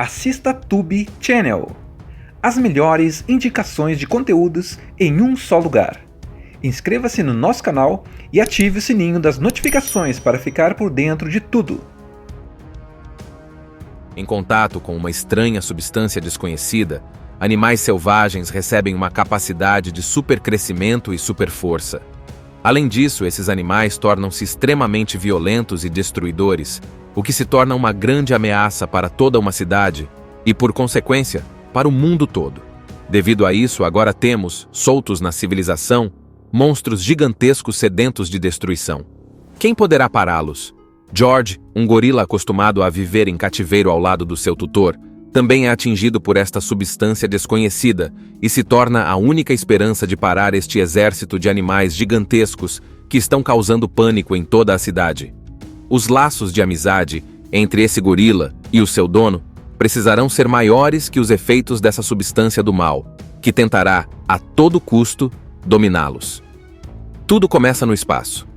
assista Tube Channel. As melhores indicações de conteúdos em um só lugar. Inscreva-se no nosso canal e ative o sininho das notificações para ficar por dentro de tudo. Em contato com uma estranha substância desconhecida, animais selvagens recebem uma capacidade de supercrescimento e superforça. Além disso, esses animais tornam-se extremamente violentos e destruidores, o que se torna uma grande ameaça para toda uma cidade e, por consequência, para o mundo todo. Devido a isso, agora temos, soltos na civilização, monstros gigantescos sedentos de destruição. Quem poderá pará-los? George, um gorila acostumado a viver em cativeiro ao lado do seu tutor, também é atingido por esta substância desconhecida e se torna a única esperança de parar este exército de animais gigantescos que estão causando pânico em toda a cidade. Os laços de amizade entre esse gorila e o seu dono precisarão ser maiores que os efeitos dessa substância do mal, que tentará, a todo custo, dominá-los. Tudo começa no espaço.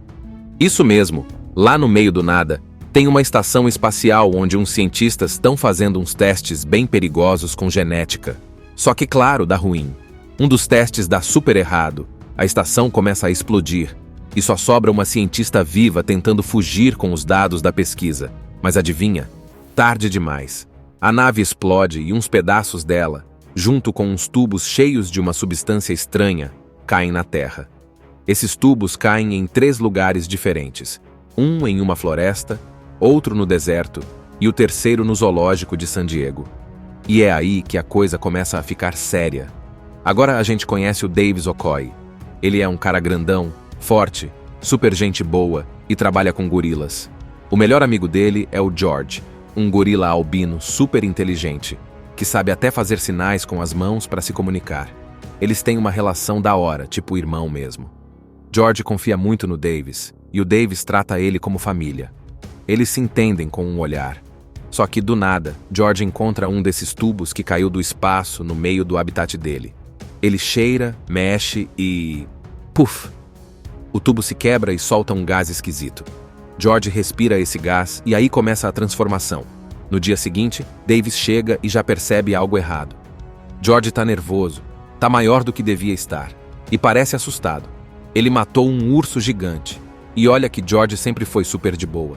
Isso mesmo, lá no meio do nada, tem uma estação espacial onde uns cientistas estão fazendo uns testes bem perigosos com genética. Só que, claro, dá ruim. Um dos testes dá super errado, a estação começa a explodir, e só sobra uma cientista viva tentando fugir com os dados da pesquisa. Mas adivinha? Tarde demais. A nave explode e uns pedaços dela, junto com uns tubos cheios de uma substância estranha, caem na Terra. Esses tubos caem em 3 lugares diferentes. Um em uma floresta, outro no deserto e o terceiro no zoológico de San Diego. E é aí que a coisa começa a ficar séria. Agora a gente conhece o Davis Okoye. Ele é um cara grandão, forte, super gente boa e trabalha com gorilas. O melhor amigo dele é o George, um gorila albino super inteligente, que sabe até fazer sinais com as mãos para se comunicar. Eles têm uma relação da hora, tipo irmão mesmo. George confia muito no Davis, e o Davis trata ele como família. Eles se entendem com um olhar. Só que, do nada, George encontra um desses tubos que caiu do espaço no meio do habitat dele. Ele cheira, mexe e... puf! O tubo se quebra e solta um gás esquisito. George respira esse gás e aí começa a transformação. No dia seguinte, Davis chega e já percebe algo errado. George tá nervoso, tá maior do que devia estar, e parece assustado. Ele matou um urso gigante. E olha que George sempre foi super de boa.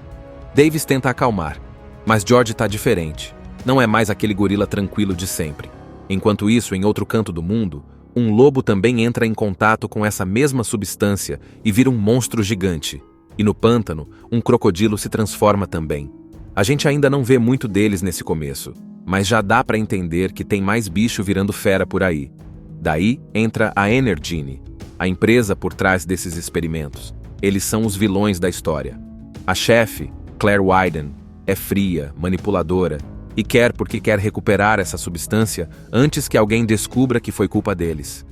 Davis tenta acalmar, mas George tá diferente. Não é mais aquele gorila tranquilo de sempre. Enquanto isso, em outro canto do mundo, um lobo também entra em contato com essa mesma substância e vira um monstro gigante. E no pântano, um crocodilo se transforma também. A gente ainda não vê muito deles nesse começo, mas já dá para entender que tem mais bicho virando fera por aí. Daí entra a Energene, a empresa por trás desses experimentos. Eles são os vilões da história. A chefe, Claire Wyden, é fria, manipuladora e quer porque quer recuperar essa substância antes que alguém descubra que foi culpa deles.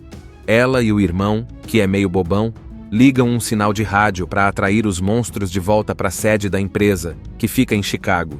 Ela e o irmão, que é meio bobão, ligam um sinal de rádio para atrair os monstros de volta para a sede da empresa, que fica em Chicago.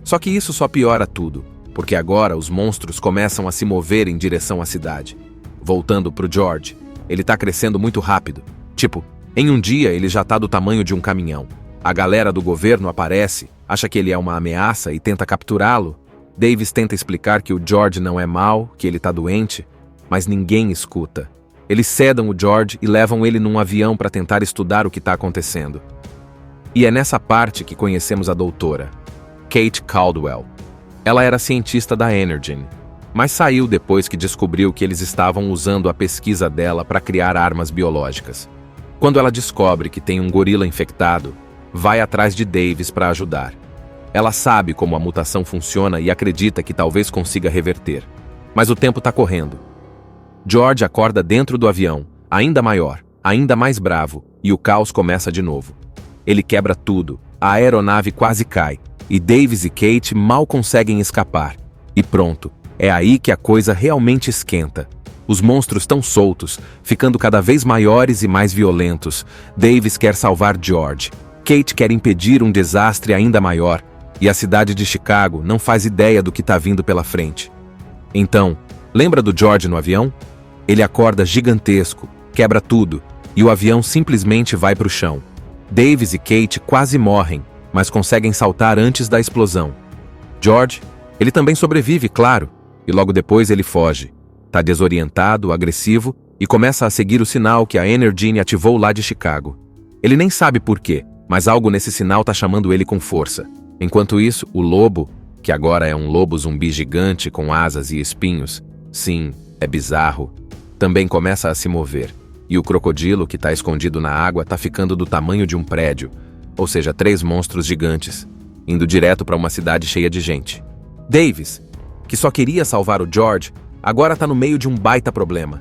Só que isso só piora tudo, porque agora os monstros começam a se mover em direção à cidade. Voltando pro George, ele tá crescendo muito rápido. Tipo, em um dia ele já tá do tamanho de um caminhão. A galera do governo aparece, acha que ele é uma ameaça e tenta capturá-lo. Davis tenta explicar que o George não é mau, que ele tá doente, mas ninguém escuta. Eles sedam o George e levam ele num avião para tentar estudar o que tá acontecendo. E é nessa parte que conhecemos a doutora, Kate Caldwell. Ela era cientista da Energene, mas saiu depois que descobriu que eles estavam usando a pesquisa dela para criar armas biológicas. Quando ela descobre que tem um gorila infectado, vai atrás de Davis para ajudar. Ela sabe como a mutação funciona e acredita que talvez consiga reverter. Mas o tempo está correndo. George acorda dentro do avião, ainda maior, ainda mais bravo, e o caos começa de novo. Ele quebra tudo, a aeronave quase cai, e Davis e Kate mal conseguem escapar. E pronto, é aí que a coisa realmente esquenta. Os monstros estão soltos, ficando cada vez maiores e mais violentos. Davis quer salvar George. Kate quer impedir um desastre ainda maior, e a cidade de Chicago não faz ideia do que está vindo pela frente. Então, lembra do George no avião? Ele acorda gigantesco, quebra tudo, e o avião simplesmente vai para o chão. Davis e Kate quase morrem, mas conseguem saltar antes da explosão. George, Ele também sobrevive, claro, e logo depois ele foge. Tá desorientado, agressivo e começa a seguir o sinal que a Energyne ativou lá de Chicago. Ele nem sabe por quê, mas algo nesse sinal tá chamando ele com força. Enquanto isso, o lobo, que agora é um lobo zumbi gigante com asas e espinhos, sim, é bizarro, também começa a se mover. E o crocodilo, que tá escondido na água, tá ficando do tamanho de um prédio, ou seja, 3 monstros gigantes, indo direto para uma cidade cheia de gente. Davis, que só queria salvar o George, agora tá no meio de um baita problema.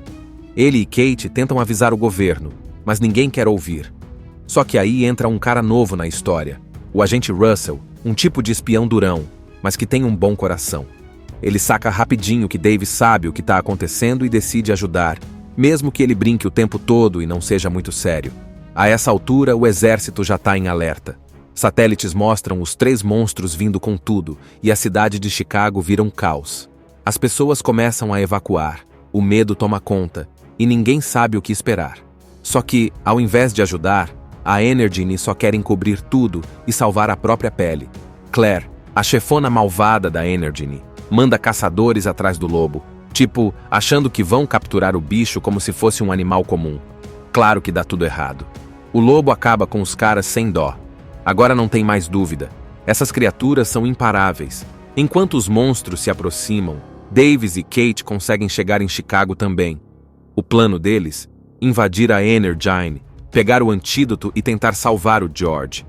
Ele e Kate tentam avisar o governo, mas ninguém quer ouvir. Só que aí entra um cara novo na história, o agente Russell, um tipo de espião durão, mas que tem um bom coração. Ele saca rapidinho que Davis sabe o que tá acontecendo e decide ajudar, mesmo que ele brinque o tempo todo e não seja muito sério. A essa altura, o exército já tá em alerta. Satélites mostram os 3 monstros vindo com tudo e a cidade de Chicago vira um caos. As pessoas começam a evacuar, o medo toma conta e ninguém sabe o que esperar. Só que, ao invés de ajudar, a Energyne só quer encobrir tudo e salvar a própria pele. Claire, a chefona malvada da Energyne, manda caçadores atrás do lobo, tipo, achando que vão capturar o bicho como se fosse um animal comum. Claro que dá tudo errado. O lobo acaba com os caras sem dó. Agora não tem mais dúvida. Essas criaturas são imparáveis. Enquanto os monstros se aproximam, Davis e Kate conseguem chegar em Chicago também. O plano deles? Invadir a Energyne, pegar o antídoto e tentar salvar o George.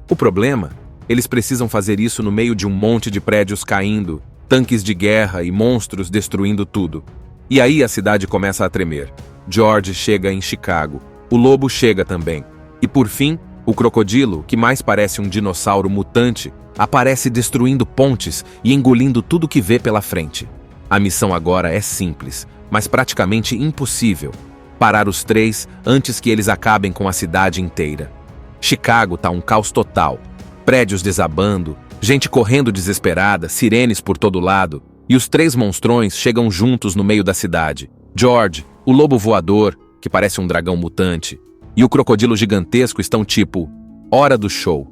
O problema? Eles precisam fazer isso no meio de um monte de prédios caindo, tanques de guerra e monstros destruindo tudo. E aí a cidade começa a tremer. George chega em Chicago. O lobo chega também. E por fim, o crocodilo, que mais parece um dinossauro mutante, aparece destruindo pontes e engolindo tudo que vê pela frente. A missão agora é simples, mas praticamente impossível. Parar os 3 antes que eles acabem com a cidade inteira. Chicago tá um caos total. Prédios desabando, gente correndo desesperada, sirenes por todo lado, e os 3 monstrões chegam juntos no meio da cidade. George, o lobo voador, que parece um dragão mutante, e o crocodilo gigantesco estão tipo, hora do show.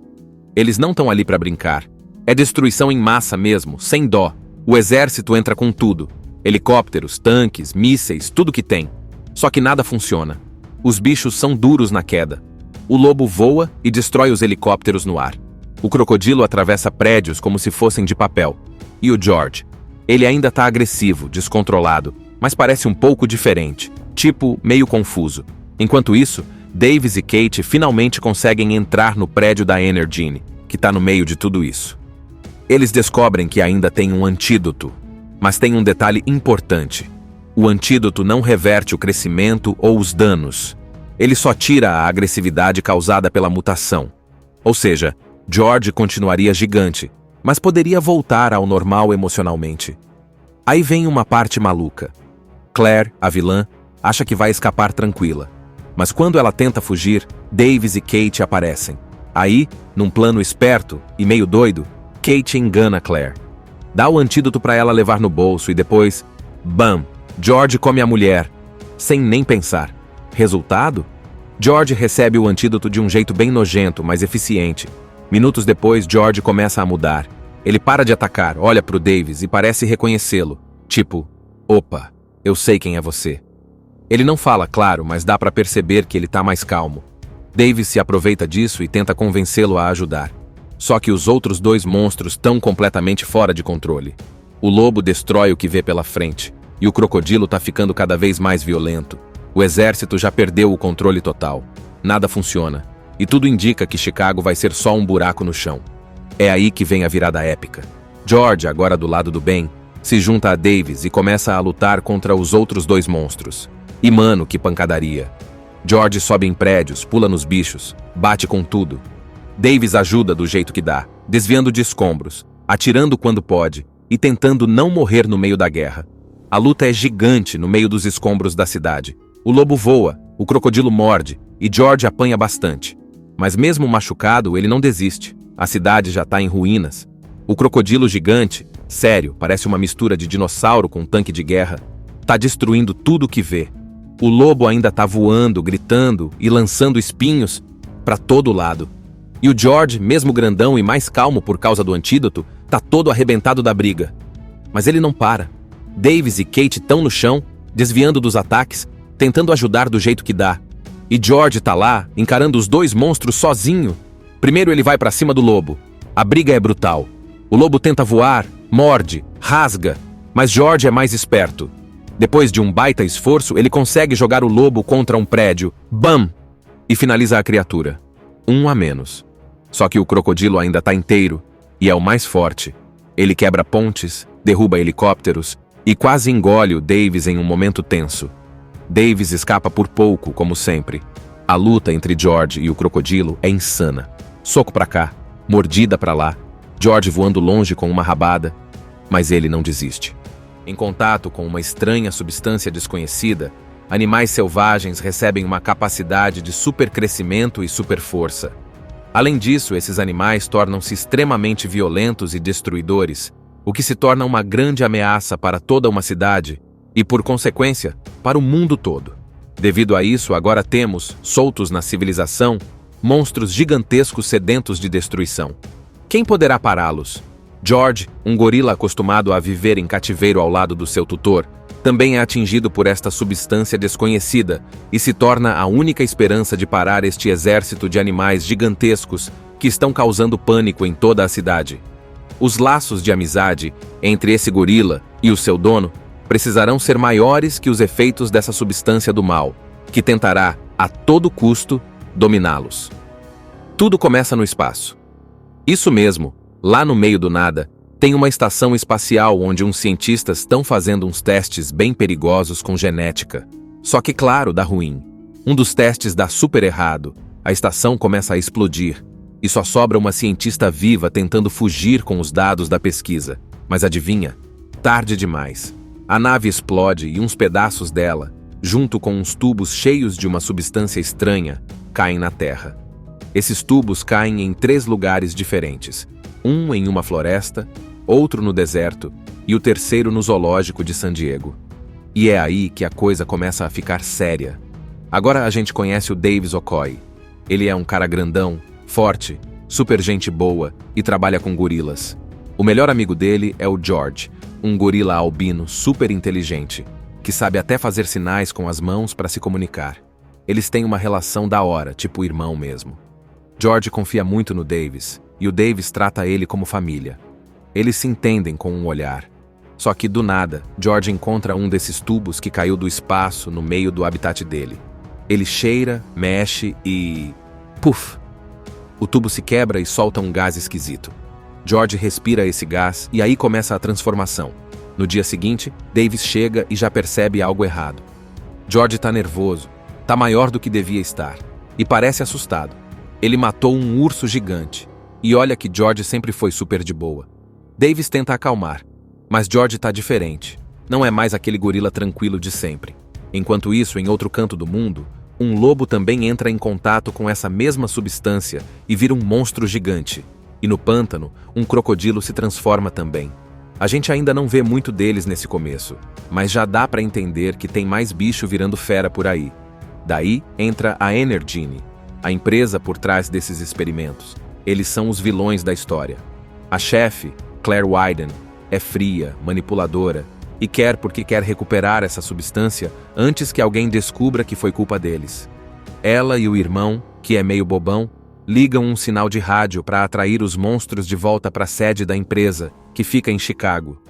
Eles não estão ali pra brincar. É destruição em massa mesmo, sem dó. O exército entra com tudo. Helicópteros, tanques, mísseis, tudo que tem. Só que nada funciona. Os bichos são duros na queda. O lobo voa e destrói os helicópteros no ar. O crocodilo atravessa prédios como se fossem de papel. E o George? Ele ainda tá agressivo, descontrolado, mas parece um pouco diferente, tipo, meio confuso. Enquanto isso, Davis e Kate finalmente conseguem entrar no prédio da Energyne, que tá no meio de tudo isso. Eles descobrem que ainda tem um antídoto, mas tem um detalhe importante. O antídoto não reverte o crescimento ou os danos. Ele só tira a agressividade causada pela mutação. Ou seja, George continuaria gigante, mas poderia voltar ao normal emocionalmente. Aí vem uma parte maluca. Claire, a vilã, acha que vai escapar tranquila. Mas quando ela tenta fugir, Davis e Kate aparecem. Aí, num plano esperto e meio doido, Kate engana Claire. Dá o antídoto para ela levar no bolso e depois, bam, George come a mulher, sem nem pensar. Resultado? George recebe o antídoto de um jeito bem nojento, mas eficiente. Minutos depois, George começa a mudar. Ele para de atacar, olha pro Davis e parece reconhecê-lo. Tipo, opa, eu sei quem é você. Ele não fala, claro, mas dá pra perceber que ele tá mais calmo. Davis se aproveita disso e tenta convencê-lo a ajudar. Só que os outros 2 monstros estão completamente fora de controle. O lobo destrói o que vê pela frente, e o crocodilo tá ficando cada vez mais violento. O exército já perdeu o controle total. Nada funciona. E tudo indica que Chicago vai ser só um buraco no chão. É aí que vem a virada épica. George, agora do lado do bem, se junta a Davis e começa a lutar contra os outros 2 monstros. E mano, que pancadaria. George sobe em prédios, pula nos bichos, bate com tudo. Davis ajuda do jeito que dá, desviando de escombros, atirando quando pode e tentando não morrer no meio da guerra. A luta é gigante no meio dos escombros da cidade. O lobo voa, o crocodilo morde e George apanha bastante. Mas mesmo machucado, ele não desiste. A cidade já tá em ruínas. O crocodilo gigante, sério, parece uma mistura de dinossauro com um tanque de guerra, tá destruindo tudo que vê. O lobo ainda tá voando, gritando e lançando espinhos pra todo lado. E o George, mesmo grandão e mais calmo por causa do antídoto, tá todo arrebentado da briga. Mas ele não para. Davis e Kate estão no chão, desviando dos ataques, tentando ajudar do jeito que dá. E George tá lá, encarando os dois monstros sozinho. Primeiro ele vai pra cima do lobo. A briga é brutal. O lobo tenta voar, morde, rasga, mas George é mais esperto. Depois de um baita esforço, ele consegue jogar o lobo contra um prédio. Bam! E finaliza a criatura. 1 a menos. Só que o crocodilo ainda tá inteiro, e é o mais forte. Ele quebra pontes, derruba helicópteros, e quase engole o Davis em um momento tenso. Davis escapa por pouco, como sempre. A luta entre George e o crocodilo é insana. Soco pra cá, mordida pra lá, George voando longe com uma rabada, mas ele não desiste. Em contato com uma estranha substância desconhecida, animais selvagens recebem uma capacidade de supercrescimento e superforça. Além disso, esses animais tornam-se extremamente violentos e destruidores, o que se torna uma grande ameaça para toda uma cidade e, por consequência, para o mundo todo. Devido a isso, agora temos, soltos na civilização, monstros gigantescos sedentos de destruição. Quem poderá pará-los? George, um gorila acostumado a viver em cativeiro ao lado do seu tutor, também é atingido por esta substância desconhecida e se torna a única esperança de parar este exército de animais gigantescos que estão causando pânico em toda a cidade. Os laços de amizade entre esse gorila e o seu dono precisarão ser maiores que os efeitos dessa substância do mal, que tentará, a todo custo, dominá-los. Tudo começa no espaço. Isso mesmo, lá no meio do nada, tem uma estação espacial onde uns cientistas estão fazendo uns testes bem perigosos com genética. Só que claro, dá ruim. Um dos testes dá super errado, a estação começa a explodir, e só sobra uma cientista viva tentando fugir com os dados da pesquisa. Mas adivinha? Tarde demais. A nave explode e uns pedaços dela, junto com uns tubos cheios de uma substância estranha, caem na Terra. Esses tubos caem em 3 lugares diferentes. Um em uma floresta, outro no deserto e o terceiro no zoológico de San Diego. E é aí que a coisa começa a ficar séria. Agora a gente conhece o Davis Okoye. Ele é um cara grandão, forte, super gente boa e trabalha com gorilas. O melhor amigo dele é o George, um gorila albino super inteligente, que sabe até fazer sinais com as mãos para se comunicar. Eles têm uma relação da hora, tipo irmão mesmo. George confia muito no Davis, e o Davis trata ele como família. Eles se entendem com um olhar. Só que, do nada, George encontra um desses tubos que caiu do espaço no meio do habitat dele. Ele cheira, mexe e... puf! O tubo se quebra e solta um gás esquisito. George respira esse gás e aí começa a transformação. No dia seguinte, Davis chega e já percebe algo errado. George tá nervoso, tá maior do que devia estar, e parece assustado. Ele matou um urso gigante. E olha que George sempre foi super de boa. Davis tenta acalmar, mas George tá diferente. Não é mais aquele gorila tranquilo de sempre. Enquanto isso, em outro canto do mundo, um lobo também entra em contato com essa mesma substância e vira um monstro gigante. E no pântano, um crocodilo se transforma também. A gente ainda não vê muito deles nesse começo, mas já dá pra entender que tem mais bicho virando fera por aí. Daí entra a Energene, a empresa por trás desses experimentos. Eles são os vilões da história. A chefe, Claire Wyden, é fria, manipuladora e quer porque quer recuperar essa substância antes que alguém descubra que foi culpa deles. Ela e o irmão, que é meio bobão, ligam um sinal de rádio para atrair os monstros de volta para a sede da empresa, que fica em Chicago.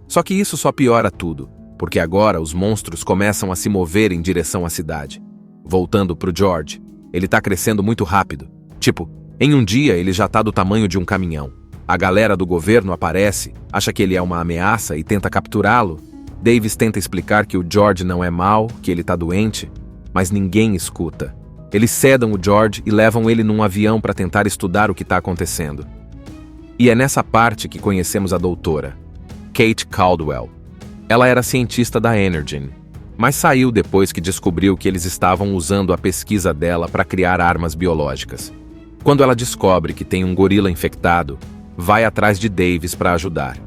Só que isso só piora tudo, porque agora os monstros começam a se mover em direção à cidade. Voltando pro George, ele tá crescendo muito rápido. Tipo, em um dia ele já tá do tamanho de um caminhão. A galera do governo aparece, acha que ele é uma ameaça e tenta capturá-lo. Davis tenta explicar que o George não é mau, que ele tá doente, mas ninguém escuta. Eles sedam o George e levam ele num avião para tentar estudar o que está acontecendo. E é nessa parte que conhecemos a doutora, Kate Caldwell. Ela era cientista da Energene, mas saiu depois que descobriu que eles estavam usando a pesquisa dela para criar armas biológicas. Quando ela descobre que tem um gorila infectado, vai atrás de Davis para ajudar.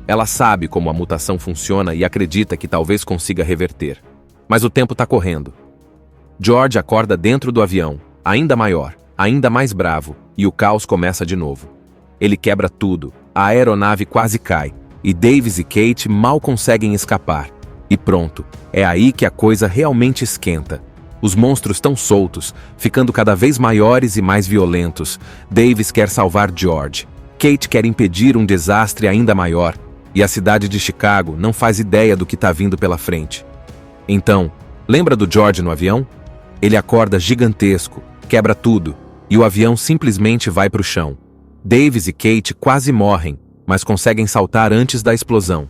Ela sabe como a mutação funciona e acredita que talvez consiga reverter. Mas o tempo está correndo. George acorda dentro do avião, ainda maior, ainda mais bravo, e o caos começa de novo. Ele quebra tudo, a aeronave quase cai, e Davis e Kate mal conseguem escapar. E pronto, é aí que a coisa realmente esquenta. Os monstros estão soltos, ficando cada vez maiores e mais violentos. Davis quer salvar George. Kate quer impedir um desastre ainda maior. E a cidade de Chicago não faz ideia do que está vindo pela frente. Então, lembra do George no avião? Ele acorda gigantesco, quebra tudo, e o avião simplesmente vai para o chão. Davis e Kate quase morrem, mas conseguem saltar antes da explosão.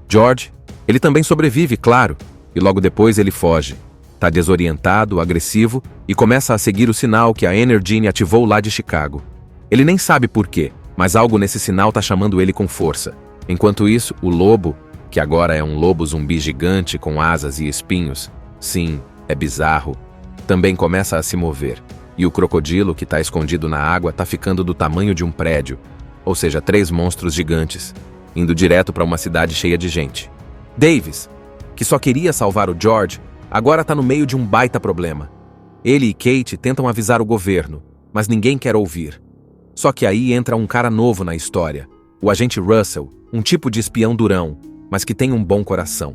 George, ele também sobrevive, claro, e logo depois ele foge. Tá desorientado, agressivo e começa a seguir o sinal que a Energine ativou lá de Chicago. Ele nem sabe por quê, mas algo nesse sinal tá chamando ele com força. Enquanto isso, o lobo, que agora é um lobo zumbi gigante com asas e espinhos, sim, é bizarro, também começa a se mover. E o crocodilo, que tá escondido na água, tá ficando do tamanho de um prédio, ou seja, 3 monstros gigantes, indo direto para uma cidade cheia de gente. Davis, que só queria salvar o George, agora tá no meio de um baita problema. Ele e Kate tentam avisar o governo, mas ninguém quer ouvir. Só que aí entra um cara novo na história, o agente Russell, um tipo de espião durão, mas que tem um bom coração.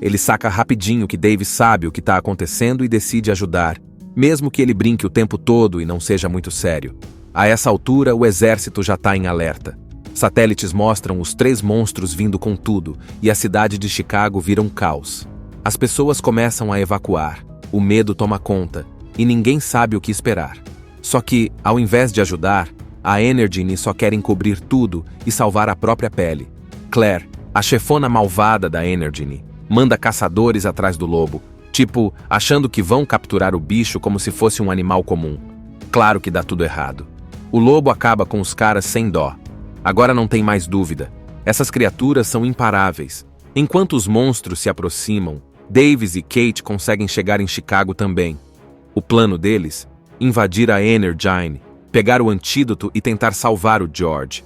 Ele saca rapidinho que Davis sabe o que está acontecendo e decide ajudar, mesmo que ele brinque o tempo todo e não seja muito sério. A essa altura, o exército já está em alerta. Satélites mostram os 3 monstros vindo com tudo e a cidade de Chicago vira um caos. As pessoas começam a evacuar, o medo toma conta e ninguém sabe o que esperar. Só que, ao invés de ajudar, a Energine só quer encobrir tudo e salvar a própria pele. Claire, a chefona malvada da Energine, manda caçadores atrás do lobo, tipo, achando que vão capturar o bicho como se fosse um animal comum. Claro que dá tudo errado. O lobo acaba com os caras sem dó. Agora não tem mais dúvida. Essas criaturas são imparáveis. Enquanto os monstros se aproximam, Davis e Kate conseguem chegar em Chicago também. O plano deles? Invadir a Energine, pegar o antídoto e tentar salvar o George.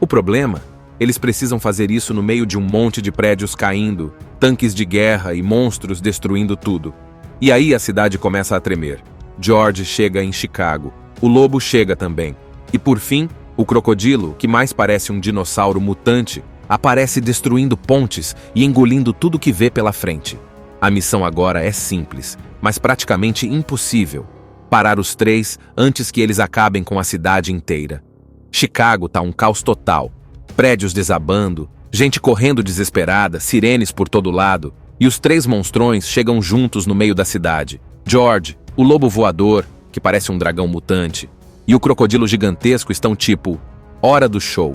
O problema? Eles precisam fazer isso no meio de um monte de prédios caindo, tanques de guerra e monstros destruindo tudo. E aí a cidade começa a tremer. George chega em Chicago. O lobo chega também. E por fim, o crocodilo, que mais parece um dinossauro mutante, aparece destruindo pontes e engolindo tudo que vê pela frente. A missão agora é simples, mas praticamente impossível. Parar os 3 antes que eles acabem com a cidade inteira. Chicago tá um caos total. Prédios desabando, gente correndo desesperada, sirenes por todo lado, e os 3 monstrões chegam juntos no meio da cidade. George, o lobo voador, que parece um dragão mutante, e o crocodilo gigantesco estão tipo, hora do show.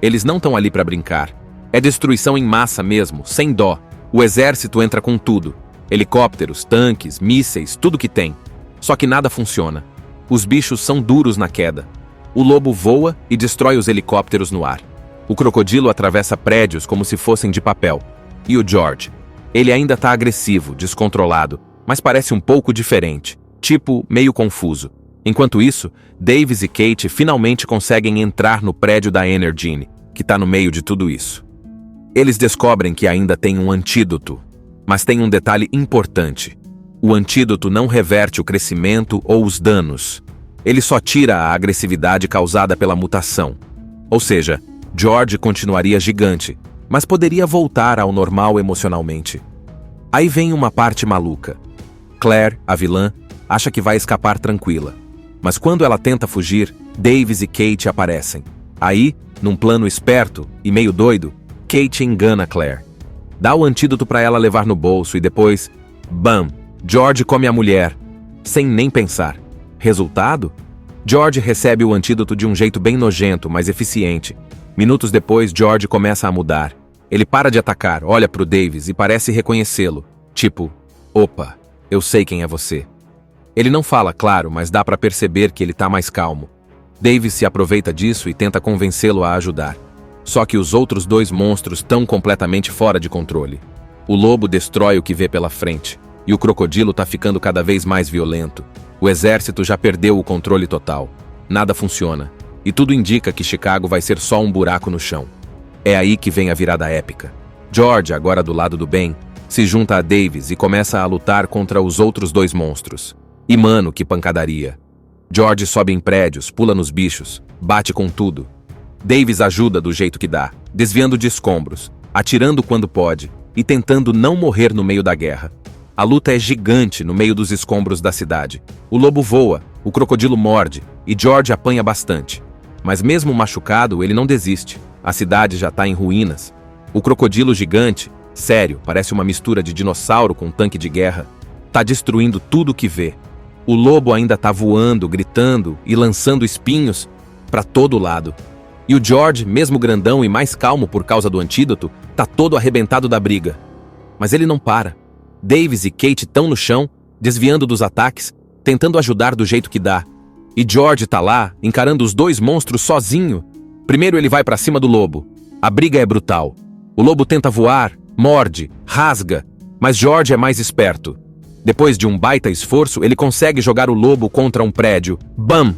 Eles não estão ali pra brincar. É destruição em massa mesmo, sem dó. O exército entra com tudo. Helicópteros, tanques, mísseis, tudo que tem. Só que nada funciona. Os bichos são duros na queda. O lobo voa e destrói os helicópteros no ar. O crocodilo atravessa prédios como se fossem de papel. E o George? Ele ainda tá agressivo, descontrolado, mas parece um pouco diferente, tipo, meio confuso. Enquanto isso, Davis e Kate finalmente conseguem entrar no prédio da Energine, que tá no meio de tudo isso. Eles descobrem que ainda tem um antídoto, mas tem um detalhe importante. O antídoto não reverte o crescimento ou os danos. Ele só tira a agressividade causada pela mutação. Ou seja, George continuaria gigante, mas poderia voltar ao normal emocionalmente. Aí vem uma parte maluca. Claire, a vilã, acha que vai escapar tranquila. Mas quando ela tenta fugir, Davis e Kate aparecem. Aí, num plano esperto e meio doido, Kate engana Claire. Dá o antídoto para ela levar no bolso e depois, bam! George come a mulher, sem nem pensar. Resultado? George recebe o antídoto de um jeito bem nojento, mas eficiente. Minutos depois, George começa a mudar. Ele para de atacar, olha pro Davis e parece reconhecê-lo. Tipo, opa, eu sei quem é você. Ele não fala, claro, mas dá pra perceber que ele tá mais calmo. Davis se aproveita disso e tenta convencê-lo a ajudar. Só que os outros 2 monstros estão completamente fora de controle. O lobo destrói o que vê pela frente. E o crocodilo tá ficando cada vez mais violento. O exército já perdeu o controle total. Nada funciona. E tudo indica que Chicago vai ser só um buraco no chão. É aí que vem a virada épica. George, agora do lado do bem, se junta a Davis e começa a lutar contra os outros 2 monstros. E mano, que pancadaria. George sobe em prédios, pula nos bichos, bate com tudo. Davis ajuda do jeito que dá, desviando de escombros, atirando quando pode e tentando não morrer no meio da guerra. A luta é gigante no meio dos escombros da cidade. O lobo voa, o crocodilo morde e George apanha bastante. Mas mesmo machucado, ele não desiste. A cidade já está em ruínas. O crocodilo gigante, sério, parece uma mistura de dinossauro com um tanque de guerra, tá destruindo tudo que vê. O lobo ainda tá voando, gritando e lançando espinhos para todo lado. E o George, mesmo grandão e mais calmo por causa do antídoto, tá todo arrebentado da briga. Mas ele não para. Davis e Kate estão no chão, desviando dos ataques, tentando ajudar do jeito que dá. E George tá lá, encarando os dois monstros sozinho. Primeiro ele vai pra cima do lobo. A briga é brutal. O lobo tenta voar, morde, rasga, mas George é mais esperto. Depois de um baita esforço, ele consegue jogar o lobo contra um prédio. Bam!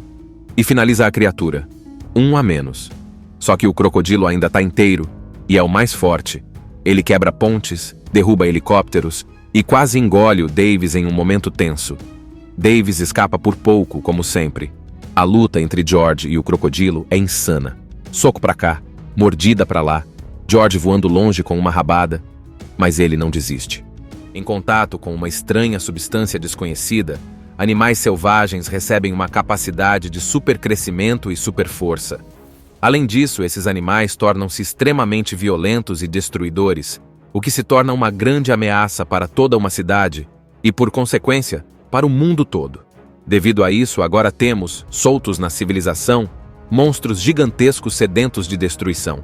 E finaliza a criatura. 1 a menos. Só que o crocodilo ainda tá inteiro, e é o mais forte. Ele quebra pontes, derruba helicópteros e quase engole o Davis em um momento tenso. Davis escapa por pouco, como sempre. A luta entre George e o crocodilo é insana. Soco pra cá, mordida pra lá, George voando longe com uma rabada, mas ele não desiste. Em contato com uma estranha substância desconhecida, animais selvagens recebem uma capacidade de supercrescimento e superforça. Além disso, esses animais tornam-se extremamente violentos e destruidores, o que se torna uma grande ameaça para toda uma cidade e, por consequência, para o mundo todo. Devido a isso, agora temos, soltos na civilização, monstros gigantescos sedentos de destruição.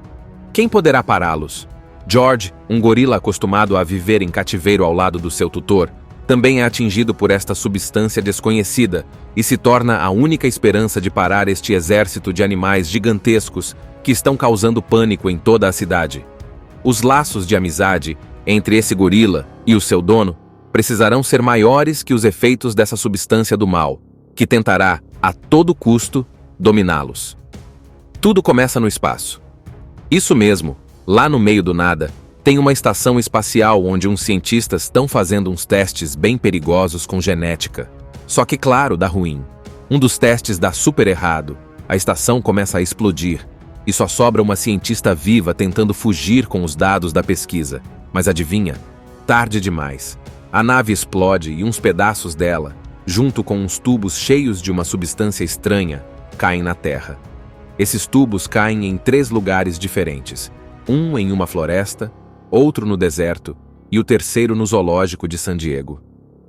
Quem poderá pará-los? George, um gorila acostumado a viver em cativeiro ao lado do seu tutor, também é atingido por esta substância desconhecida e se torna a única esperança de parar este exército de animais gigantescos que estão causando pânico em toda a cidade. Os laços de amizade entre esse gorila e o seu dono precisarão ser maiores que os efeitos dessa substância do mal, que tentará, a todo custo, dominá-los. Tudo começa no espaço. Isso mesmo, lá no meio do nada, tem uma estação espacial onde uns cientistas estão fazendo uns testes bem perigosos com genética. Só que, claro, dá ruim. Um dos testes dá super errado, a estação começa a explodir, e só sobra uma cientista viva tentando fugir com os dados da pesquisa. Mas adivinha? Tarde demais. A nave explode e uns pedaços dela, junto com uns tubos cheios de uma substância estranha, caem na Terra. Esses tubos caem em 3 lugares diferentes. Um em uma floresta, outro no deserto e o terceiro no zoológico de San Diego.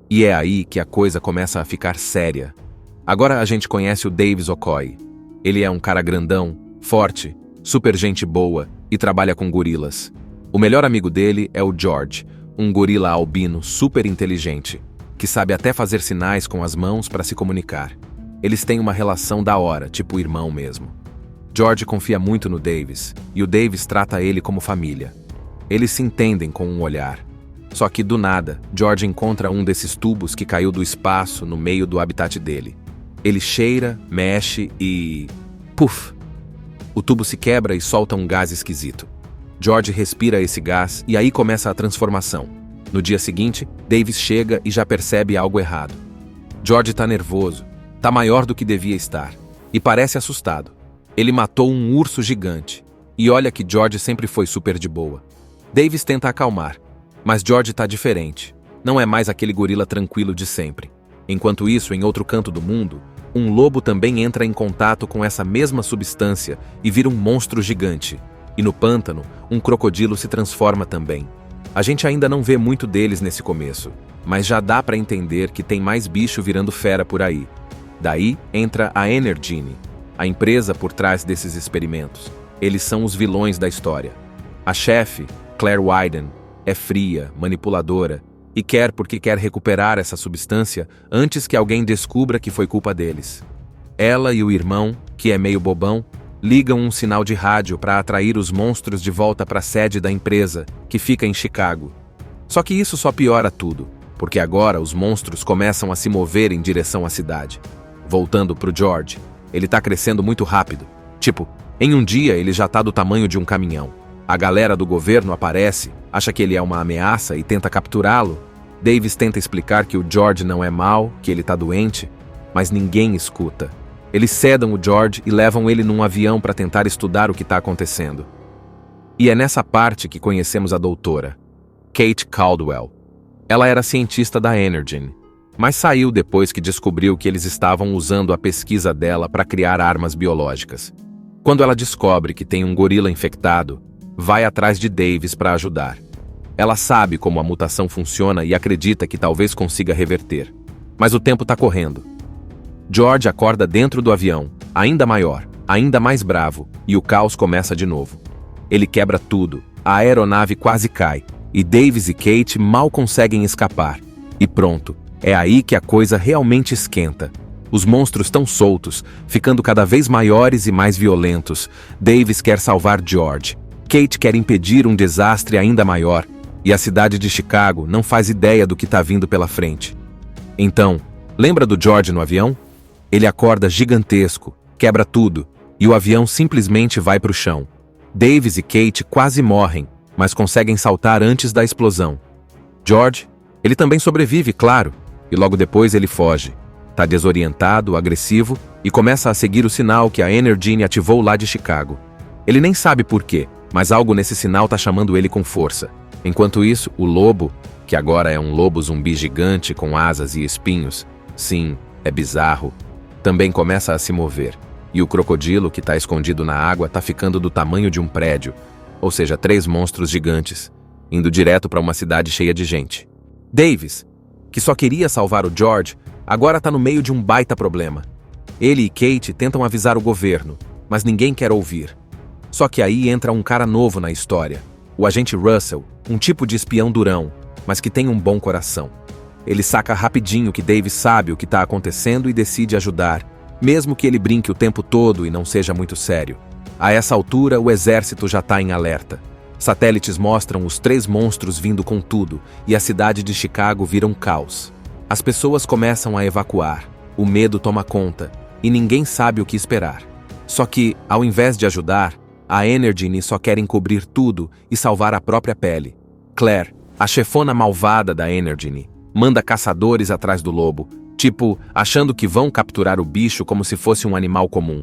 E é aí que a coisa começa a ficar séria. Agora a gente conhece o Davis Okoye. Ele é um cara grandão, forte, super gente boa e trabalha com gorilas. O melhor amigo dele é o George, um gorila albino super inteligente, que sabe até fazer sinais com as mãos para se comunicar. Eles têm uma relação da hora, tipo irmão mesmo. George confia muito no Davis, e o Davis trata ele como família. Eles se entendem com um olhar. Só que, do nada, George encontra um desses tubos que caiu do espaço no meio do habitat dele. Ele cheira, mexe e... puf! O tubo se quebra e solta um gás esquisito. George respira esse gás e aí começa a transformação. No dia seguinte, Davis chega e já percebe algo errado. George tá nervoso, tá maior do que devia estar, e parece assustado. Ele matou um urso gigante. E olha que George sempre foi super de boa. Davis tenta acalmar, mas George tá diferente. Não é mais aquele gorila tranquilo de sempre. Enquanto isso, em outro canto do mundo, um lobo também entra em contato com essa mesma substância e vira um monstro gigante. E no pântano, um crocodilo se transforma também. A gente ainda não vê muito deles nesse começo, mas já dá pra entender que tem mais bicho virando fera por aí. Daí entra a Energene, a empresa por trás desses experimentos. Eles são os vilões da história. A chefe, Claire Wyden, é fria, manipuladora e quer porque quer recuperar essa substância antes que alguém descubra que foi culpa deles. Ela e o irmão, que é meio bobão, ligam um sinal de rádio para atrair os monstros de volta para a sede da empresa, que fica em Chicago. Só que isso só piora tudo, porque agora os monstros começam a se mover em direção à cidade. Voltando pro George, ele tá crescendo muito rápido. Tipo, em um dia ele já tá do tamanho de um caminhão. A galera do governo aparece, acha que ele é uma ameaça e tenta capturá-lo. Davis tenta explicar que o George não é mau, que ele tá doente, mas ninguém escuta. Eles sedam o George e levam ele num avião para tentar estudar o que está acontecendo. E é nessa parte que conhecemos a doutora, Kate Caldwell. Ela era cientista da Energen, mas saiu depois que descobriu que eles estavam usando a pesquisa dela para criar armas biológicas. Quando ela descobre que tem um gorila infectado, vai atrás de Davis para ajudar. Ela sabe como a mutação funciona e acredita que talvez consiga reverter. Mas o tempo está correndo. George acorda dentro do avião, ainda maior, ainda mais bravo, e o caos começa de novo. Ele quebra tudo, a aeronave quase cai, e Davis e Kate mal conseguem escapar. E pronto, é aí que a coisa realmente esquenta. Os monstros estão soltos, ficando cada vez maiores e mais violentos. Davis quer salvar George. Kate quer impedir um desastre ainda maior, e a cidade de Chicago não faz ideia do que está vindo pela frente. Então, lembra do George no avião? Ele acorda gigantesco, quebra tudo, e o avião simplesmente vai para o chão. Davis e Kate quase morrem, mas conseguem saltar antes da explosão. George, ele também sobrevive, claro, e logo depois ele foge. Tá desorientado, agressivo, e começa a seguir o sinal que a Energen ativou lá de Chicago. Ele nem sabe por quê, mas algo nesse sinal tá chamando ele com força. Enquanto isso, o lobo, que agora é um lobo zumbi gigante com asas e espinhos, sim, é bizarro, também começa a se mover. E o crocodilo, que tá escondido na água, tá ficando do tamanho de um prédio, ou seja, 3 monstros gigantes, indo direto para uma cidade cheia de gente. Davis, que só queria salvar o George, agora tá no meio de um baita problema. Ele e Kate tentam avisar o governo, mas ninguém quer ouvir. Só que aí entra um cara novo na história, o agente Russell, um tipo de espião durão, mas que tem um bom coração. Ele saca rapidinho que Davis sabe o que está acontecendo e decide ajudar, mesmo que ele brinque o tempo todo e não seja muito sério. A essa altura, o exército já está em alerta. Satélites mostram os 3 monstros vindo com tudo e a cidade de Chicago vira um caos. As pessoas começam a evacuar, o medo toma conta e ninguém sabe o que esperar. Só que, ao invés de ajudar, a Energen só quer encobrir tudo e salvar a própria pele. Claire, a chefona malvada da Energen, manda caçadores atrás do lobo, tipo, achando que vão capturar o bicho como se fosse um animal comum.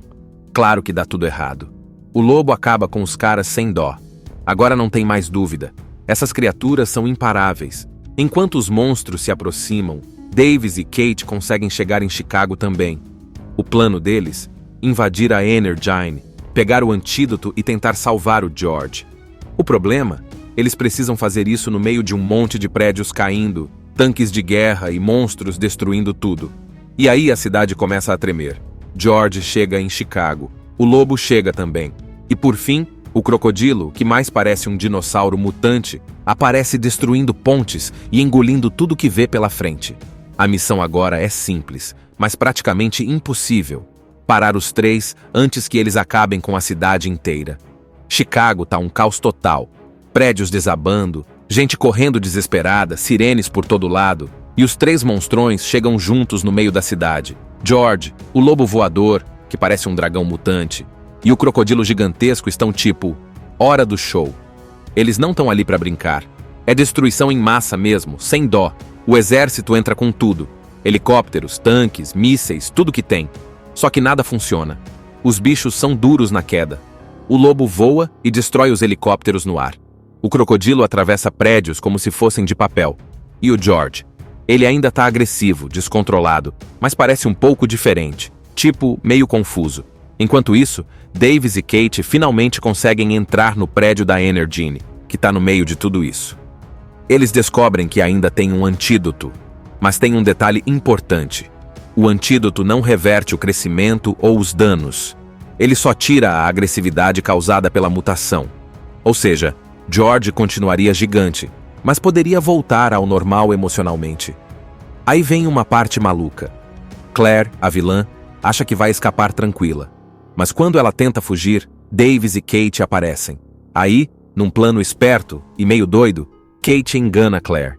Claro que dá tudo errado. O lobo acaba com os caras sem dó. Agora não tem mais dúvida. Essas criaturas são imparáveis. Enquanto os monstros se aproximam, Davis e Kate conseguem chegar em Chicago também. O plano deles? Invadir a Energen, pegar o antídoto e tentar salvar o George. O problema? Eles precisam fazer isso no meio de um monte de prédios caindo, tanques de guerra e monstros destruindo tudo. E aí a cidade começa a tremer. George chega em Chicago. O lobo chega também. E por fim, o crocodilo, que mais parece um dinossauro mutante, aparece destruindo pontes e engolindo tudo que vê pela frente. A missão agora é simples, mas praticamente impossível. Parar os 3 antes que eles acabem com a cidade inteira. Chicago tá um caos total. Prédios desabando, gente correndo desesperada, sirenes por todo lado, e os 3 monstrões chegam juntos no meio da cidade. George, o lobo voador, que parece um dragão mutante, e o crocodilo gigantesco estão tipo, hora do show. Eles não estão ali para brincar. É destruição em massa mesmo, sem dó. O exército entra com tudo. Helicópteros, tanques, mísseis, tudo que tem. Só que nada funciona. Os bichos são duros na queda. O lobo voa e destrói os helicópteros no ar. O crocodilo atravessa prédios como se fossem de papel. E o George? Ele ainda tá agressivo, descontrolado, mas parece um pouco diferente, tipo, meio confuso. Enquanto isso, Davis e Kate finalmente conseguem entrar no prédio da Energen, que tá no meio de tudo isso. Eles descobrem que ainda tem um antídoto, mas tem um detalhe importante. O antídoto não reverte o crescimento ou os danos. Ele só tira a agressividade causada pela mutação. Ou seja, George continuaria gigante, mas poderia voltar ao normal emocionalmente. Aí vem uma parte maluca. Claire, a vilã, acha que vai escapar tranquila. Mas quando ela tenta fugir, Davis e Kate aparecem. Aí, num plano esperto e meio doido, Kate engana Claire.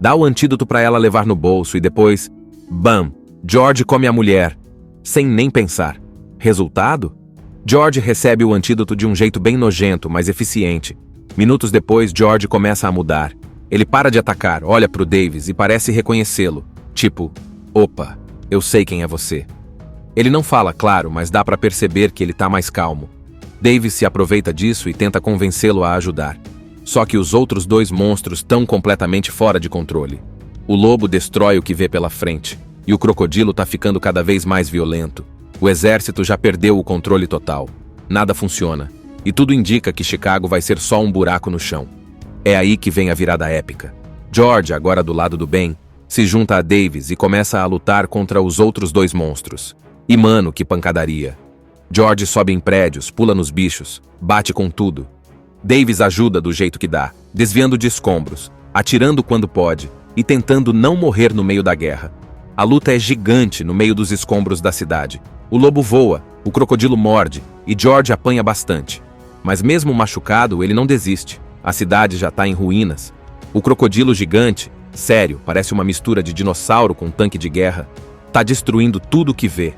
Dá o antídoto para ela levar no bolso e depois, bam, George come a mulher, sem nem pensar. Resultado? George recebe o antídoto de um jeito bem nojento, mas eficiente. Minutos depois, George começa a mudar. Ele para de atacar, olha pro Davis e parece reconhecê-lo. Tipo, opa, eu sei quem é você. Ele não fala, claro, mas dá pra perceber que ele tá mais calmo. Davis se aproveita disso e tenta convencê-lo a ajudar. Só que os outros dois monstros estão completamente fora de controle. O lobo destrói o que vê pela frente, e o crocodilo tá ficando cada vez mais violento. O exército já perdeu o controle total. Nada funciona, e tudo indica que Chicago vai ser só um buraco no chão. É aí que vem a virada épica. George, agora do lado do bem, se junta a Davis e começa a lutar contra os outros dois monstros. E mano, que pancadaria! George sobe em prédios, pula nos bichos, bate com tudo. Davis ajuda do jeito que dá, desviando de escombros, atirando quando pode e tentando não morrer no meio da guerra. A luta é gigante no meio dos escombros da cidade. O lobo voa, o crocodilo morde e George apanha bastante. Mas mesmo machucado, ele não desiste. A cidade já tá em ruínas. O crocodilo gigante, sério, parece uma mistura de dinossauro com tanque de guerra, tá destruindo tudo que vê.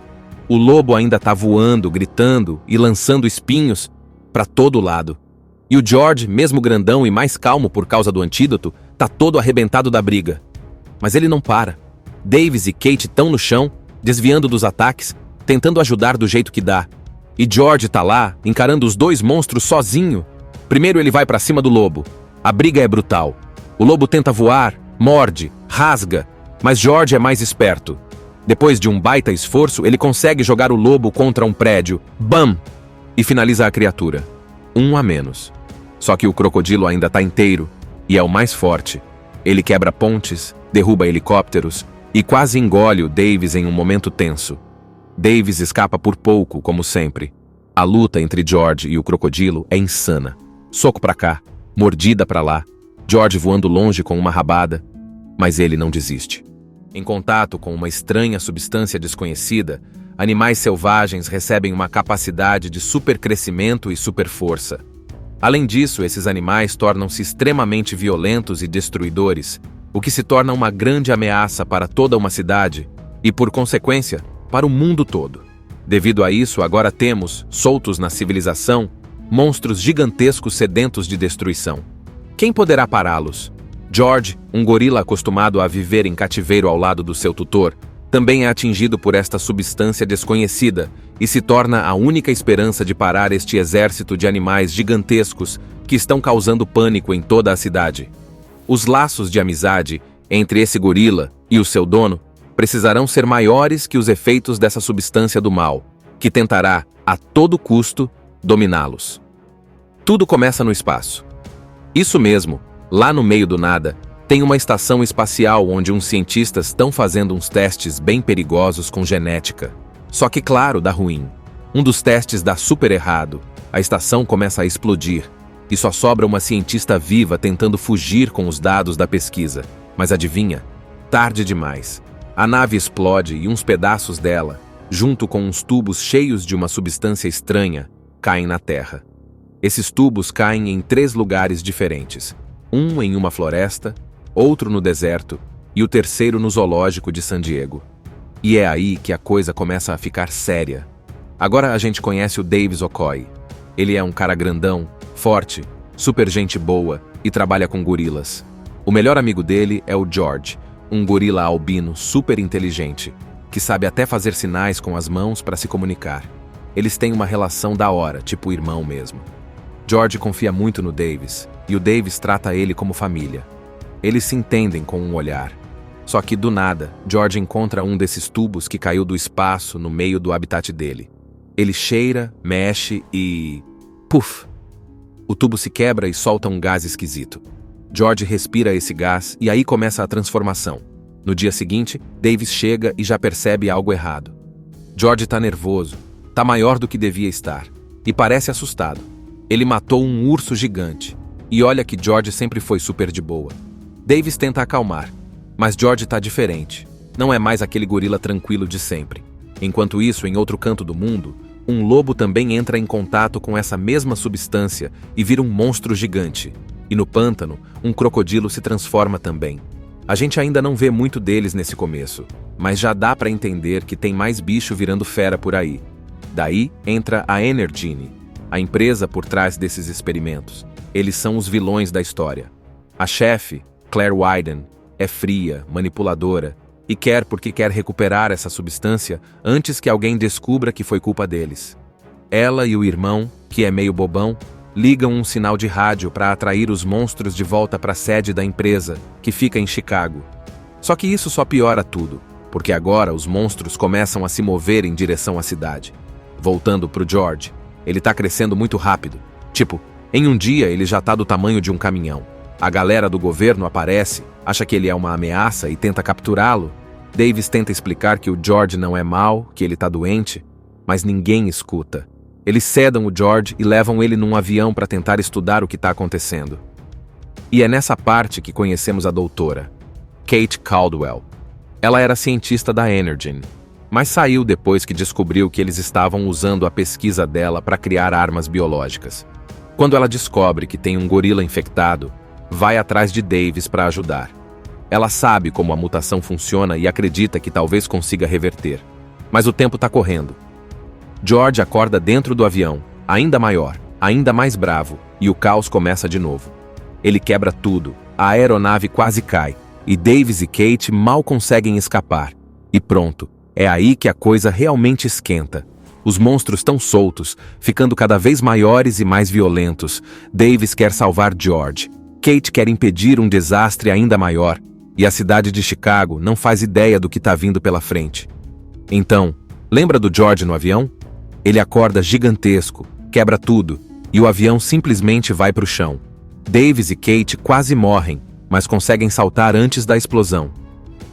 O lobo ainda tá voando, gritando e lançando espinhos pra todo lado. E o George, mesmo grandão e mais calmo por causa do antídoto, tá todo arrebentado da briga. Mas ele não para. Davis e Kate estão no chão, desviando dos ataques, tentando ajudar do jeito que dá. E George tá lá, encarando os dois monstros sozinho. Primeiro ele vai pra cima do lobo. A briga é brutal. O lobo tenta voar, morde, rasga, mas George é mais esperto. Depois de um baita esforço, ele consegue jogar o lobo contra um prédio. Bam! E finaliza a criatura. 1 a menos. Só que o crocodilo ainda tá inteiro, e é o mais forte. Ele quebra pontes, derruba helicópteros e quase engole o Davis em um momento tenso. Davis escapa por pouco, como sempre. A luta entre George e o crocodilo é insana. Soco pra cá, mordida pra lá, George voando longe com uma rabada, mas ele não desiste. Em contato com uma estranha substância desconhecida, animais selvagens recebem uma capacidade de supercrescimento e superforça. Além disso, esses animais tornam-se extremamente violentos e destruidores, o que se torna uma grande ameaça para toda uma cidade e, por consequência, para o mundo todo. Devido a isso, agora temos, soltos na civilização, monstros gigantescos sedentos de destruição. Quem poderá pará-los? George, um gorila acostumado a viver em cativeiro ao lado do seu tutor, também é atingido por esta substância desconhecida e se torna a única esperança de parar este exército de animais gigantescos que estão causando pânico em toda a cidade. Os laços de amizade entre esse gorila e o seu dono precisarão ser maiores que os efeitos dessa substância do mal, que tentará, a todo custo, dominá-los. Tudo começa no espaço. Isso mesmo, lá no meio do nada, tem uma estação espacial onde uns cientistas estão fazendo uns testes bem perigosos com genética. Só que, claro, dá ruim. Um dos testes dá super errado, a estação começa a explodir, e só sobra uma cientista viva tentando fugir com os dados da pesquisa. Mas adivinha? Tarde demais. A nave explode e uns pedaços dela, junto com uns tubos cheios de uma substância estranha, caem na Terra. Esses tubos caem em 3 lugares diferentes. Um em uma floresta, outro no deserto e o terceiro no zoológico de San Diego. E é aí que a coisa começa a ficar séria. Agora a gente conhece o Davis Okoye. Ele é um cara grandão, forte, super gente boa e trabalha com gorilas. O melhor amigo dele é o George, um gorila albino super inteligente, que sabe até fazer sinais com as mãos para se comunicar. Eles têm uma relação da hora, tipo irmão mesmo. George confia muito no Davis, e o Davis trata ele como família. Eles se entendem com um olhar. Só que, do nada, George encontra um desses tubos que caiu do espaço no meio do habitat dele. Ele cheira, mexe e... puf! O tubo se quebra e solta um gás esquisito. George respira esse gás e aí começa a transformação. No dia seguinte, Davis chega e já percebe algo errado. George tá nervoso, tá maior do que devia estar, e parece assustado. Ele matou um urso gigante. E olha que George sempre foi super de boa. Davis tenta acalmar, mas George tá diferente. Não é mais aquele gorila tranquilo de sempre. Enquanto isso, em outro canto do mundo, um lobo também entra em contato com essa mesma substância e vira um monstro gigante. E no pântano, um crocodilo se transforma também. A gente ainda não vê muito deles nesse começo, mas já dá pra entender que tem mais bicho virando fera por aí. Daí entra a Energene, a empresa por trás desses experimentos. Eles são os vilões da história. A chefe, Claire Wyden, é fria, manipuladora e quer porque quer recuperar essa substância antes que alguém descubra que foi culpa deles. Ela e o irmão, que é meio bobão, ligam um sinal de rádio para atrair os monstros de volta para a sede da empresa, que fica em Chicago. Só que isso só piora tudo, porque agora os monstros começam a se mover em direção à cidade. Voltando pro George, ele tá crescendo muito rápido. Tipo, em um dia ele já tá do tamanho de um caminhão. A galera do governo aparece, acha que ele é uma ameaça e tenta capturá-lo. Davis tenta explicar que o George não é mau, que ele tá doente, mas ninguém escuta. Eles sedam o George e levam ele num avião para tentar estudar o que tá acontecendo. E é nessa parte que conhecemos a doutora, Kate Caldwell. Ela era cientista da Energen, mas saiu depois que descobriu que eles estavam usando a pesquisa dela para criar armas biológicas. Quando ela descobre que tem um gorila infectado, vai atrás de Davis para ajudar. Ela sabe como a mutação funciona e acredita que talvez consiga reverter. Mas o tempo está correndo. George acorda dentro do avião, ainda maior, ainda mais bravo, e o caos começa de novo. Ele quebra tudo, a aeronave quase cai, e Davis e Kate mal conseguem escapar. E pronto, é aí que a coisa realmente esquenta. Os monstros estão soltos, ficando cada vez maiores e mais violentos. Davis quer salvar George. Kate quer impedir um desastre ainda maior, e a cidade de Chicago não faz ideia do que está vindo pela frente. Então, lembra do George no avião? Ele acorda gigantesco, quebra tudo, e o avião simplesmente vai para o chão. Davis e Kate quase morrem, mas conseguem saltar antes da explosão.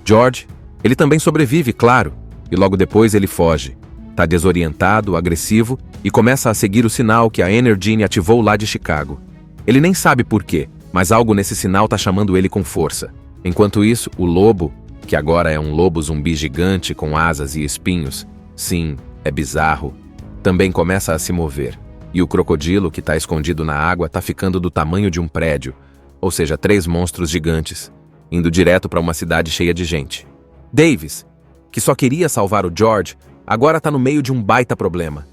George, ele também sobrevive, claro, e logo depois ele foge. Tá desorientado, agressivo, e começa a seguir o sinal que a Energen ativou lá de Chicago. Ele nem sabe por quê, mas algo nesse sinal tá chamando ele com força. Enquanto isso, o lobo, que agora é um lobo zumbi gigante com asas e espinhos, sim, é bizarro, também começa a se mover. E o crocodilo, que tá escondido na água, tá ficando do tamanho de um prédio, ou seja, 3 monstros gigantes, indo direto para uma cidade cheia de gente. Davis, que só queria salvar o George, agora tá no meio de um baita problema.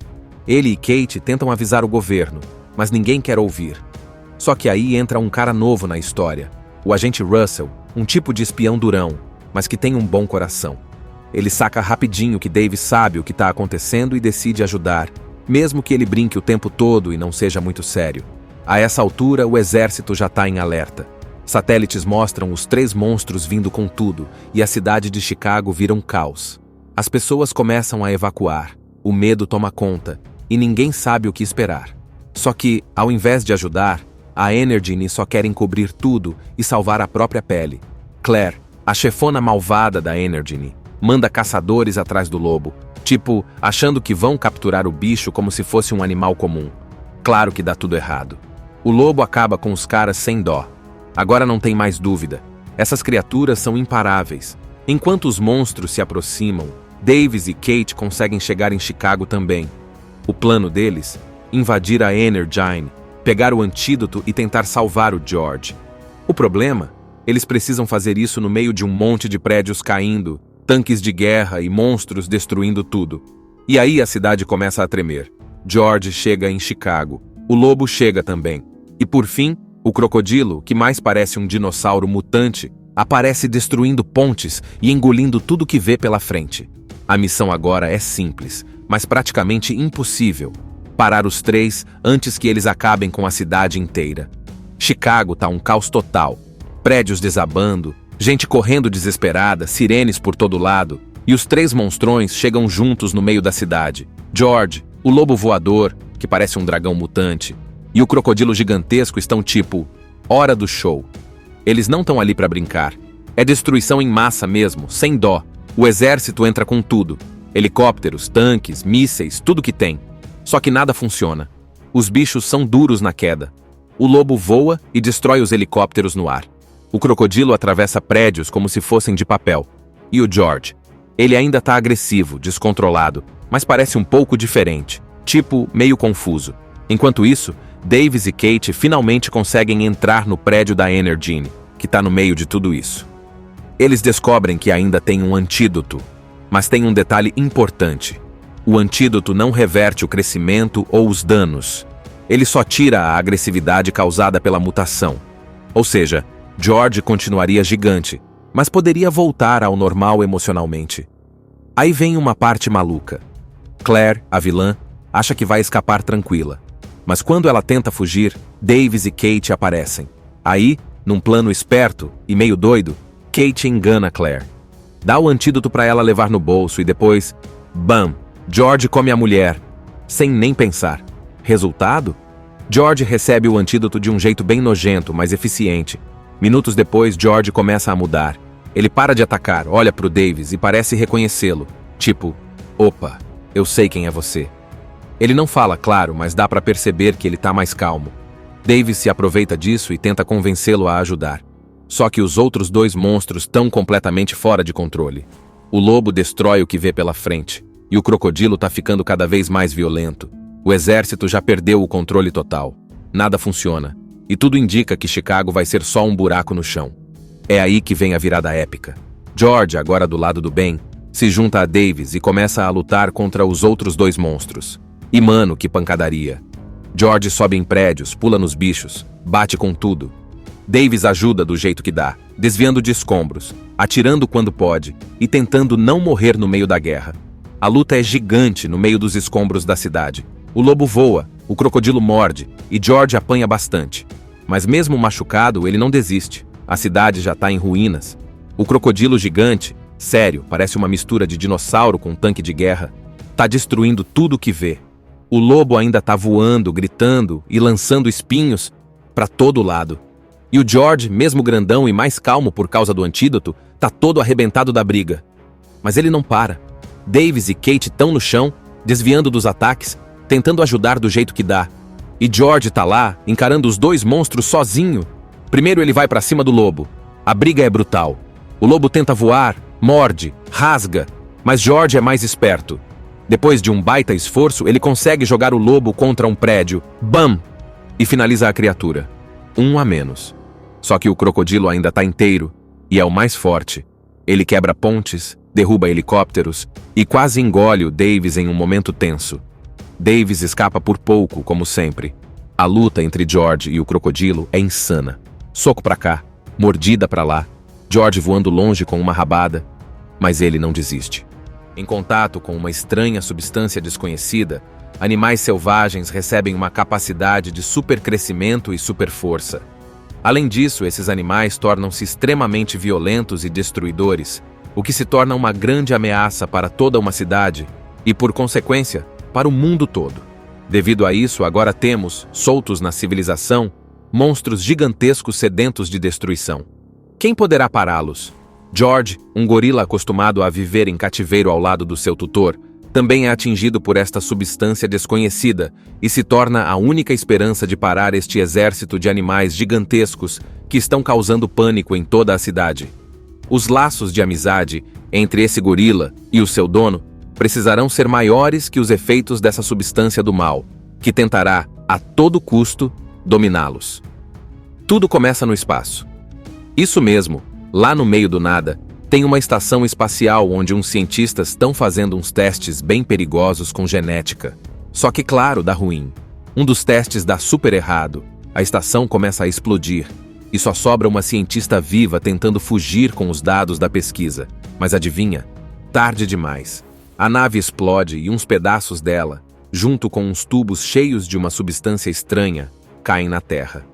Ele e Kate tentam avisar o governo, mas ninguém quer ouvir. Só que aí entra um cara novo na história, o agente Russell, um tipo de espião durão, mas que tem um bom coração. Ele saca rapidinho que Davis sabe o que está acontecendo e decide ajudar, mesmo que ele brinque o tempo todo e não seja muito sério. A essa altura, o exército já está em alerta. Satélites mostram os 3 monstros vindo com tudo, e a cidade de Chicago vira um caos. As pessoas começam a evacuar, o medo toma conta, e ninguém sabe o que esperar. Só que, ao invés de ajudar, a Energen só quer encobrir tudo e salvar a própria pele. Claire, a chefona malvada da Energen, manda caçadores atrás do lobo, tipo, achando que vão capturar o bicho como se fosse um animal comum. Claro que dá tudo errado. O lobo acaba com os caras sem dó. Agora não tem mais dúvida. Essas criaturas são imparáveis. Enquanto os monstros se aproximam, Davis e Kate conseguem chegar em Chicago também. O plano deles? Invadir a Energen, pegar o antídoto e tentar salvar o George. O problema? Eles precisam fazer isso no meio de um monte de prédios caindo, tanques de guerra e monstros destruindo tudo. E aí a cidade começa a tremer. George chega em Chicago. O lobo chega também. E por fim, o crocodilo, que mais parece um dinossauro mutante, aparece destruindo pontes e engolindo tudo que vê pela frente. A missão agora é simples, mas praticamente impossível. Parar os 3 antes que eles acabem com a cidade inteira. Chicago tá um caos total. Prédios desabando, gente correndo desesperada, sirenes por todo lado, e os 3 monstrões chegam juntos no meio da cidade. George, o lobo voador, que parece um dragão mutante, e o crocodilo gigantesco estão tipo, hora do show. Eles não estão ali para brincar. É destruição em massa mesmo, sem dó. O exército entra com tudo. Helicópteros, tanques, mísseis, tudo que tem. Só que nada funciona. Os bichos são duros na queda. O lobo voa e destrói os helicópteros no ar. O crocodilo atravessa prédios como se fossem de papel. E o George? Ele ainda tá agressivo, descontrolado, mas parece um pouco diferente. Tipo, meio confuso. Enquanto isso, Davis e Kate finalmente conseguem entrar no prédio da Energen, que tá no meio de tudo isso. Eles descobrem que ainda tem um antídoto, mas tem um detalhe importante. O antídoto não reverte o crescimento ou os danos. Ele só tira a agressividade causada pela mutação. Ou seja, George continuaria gigante, mas poderia voltar ao normal emocionalmente. Aí vem uma parte maluca. Claire, a vilã, acha que vai escapar tranquila. Mas quando ela tenta fugir, Davis e Kate aparecem. Aí, num plano esperto e meio doido, Kate engana Claire. Dá o antídoto para ela levar no bolso e depois, bam, George come a mulher, sem nem pensar. Resultado? George recebe o antídoto de um jeito bem nojento, mas eficiente. Minutos depois, George começa a mudar. Ele para de atacar, olha pro Davis e parece reconhecê-lo. Tipo, opa, eu sei quem é você. Ele não fala, claro, mas dá pra perceber que ele tá mais calmo. Davis se aproveita disso e tenta convencê-lo a ajudar. Só que os outros dois monstros estão completamente fora de controle. O lobo destrói o que vê pela frente, e o crocodilo tá ficando cada vez mais violento. O exército já perdeu o controle total. Nada funciona, e tudo indica que Chicago vai ser só um buraco no chão. É aí que vem a virada épica. George, agora do lado do bem, se junta a Davis e começa a lutar contra os outros dois monstros. E mano, que pancadaria. George sobe em prédios, pula nos bichos, bate com tudo. Davis ajuda do jeito que dá, desviando de escombros, atirando quando pode e tentando não morrer no meio da guerra. A luta é gigante no meio dos escombros da cidade. O lobo voa, o crocodilo morde e George apanha bastante. Mas mesmo machucado, ele não desiste. A cidade já está em ruínas. O crocodilo gigante, sério, parece uma mistura de dinossauro com um tanque de guerra, tá destruindo tudo que vê. O lobo ainda tá voando, gritando e lançando espinhos para todo lado. E o George, mesmo grandão e mais calmo por causa do antídoto, tá todo arrebentado da briga. Mas ele não para. Davis e Kate estão no chão, desviando dos ataques, tentando ajudar do jeito que dá. E George tá lá, encarando os dois monstros sozinho. Primeiro ele vai pra cima do lobo. A briga é brutal. O lobo tenta voar, morde, rasga, mas George é mais esperto. Depois de um baita esforço, ele consegue jogar o lobo contra um prédio. Bam! E finaliza a criatura. 1 a menos. Só que o crocodilo ainda tá inteiro, e é o mais forte. Ele quebra pontes, derruba helicópteros e quase engole o Davis em um momento tenso. Davis escapa por pouco, como sempre. A luta entre George e o crocodilo é insana. Soco pra cá, mordida pra lá, George voando longe com uma rabada, mas ele não desiste. Em contato com uma estranha substância desconhecida, animais selvagens recebem uma capacidade de supercrescimento e superforça. Além disso, esses animais tornam-se extremamente violentos e destruidores, o que se torna uma grande ameaça para toda uma cidade e, por consequência, para o mundo todo. Devido a isso, agora temos, soltos na civilização, monstros gigantescos sedentos de destruição. Quem poderá pará-los? George, um gorila acostumado a viver em cativeiro ao lado do seu tutor, também é atingido por esta substância desconhecida e se torna a única esperança de parar este exército de animais gigantescos que estão causando pânico em toda a cidade. Os laços de amizade entre esse gorila e o seu dono precisarão ser maiores que os efeitos dessa substância do mal, que tentará, a todo custo, dominá-los. Tudo começa no espaço. Isso mesmo, lá no meio do nada, tem uma estação espacial onde uns cientistas estão fazendo uns testes bem perigosos com genética. Só que, claro, dá ruim. Um dos testes dá super errado. A estação começa a explodir. E só sobra uma cientista viva tentando fugir com os dados da pesquisa. Mas adivinha? Tarde demais. A nave explode e uns pedaços dela, junto com uns tubos cheios de uma substância estranha, caem na Terra.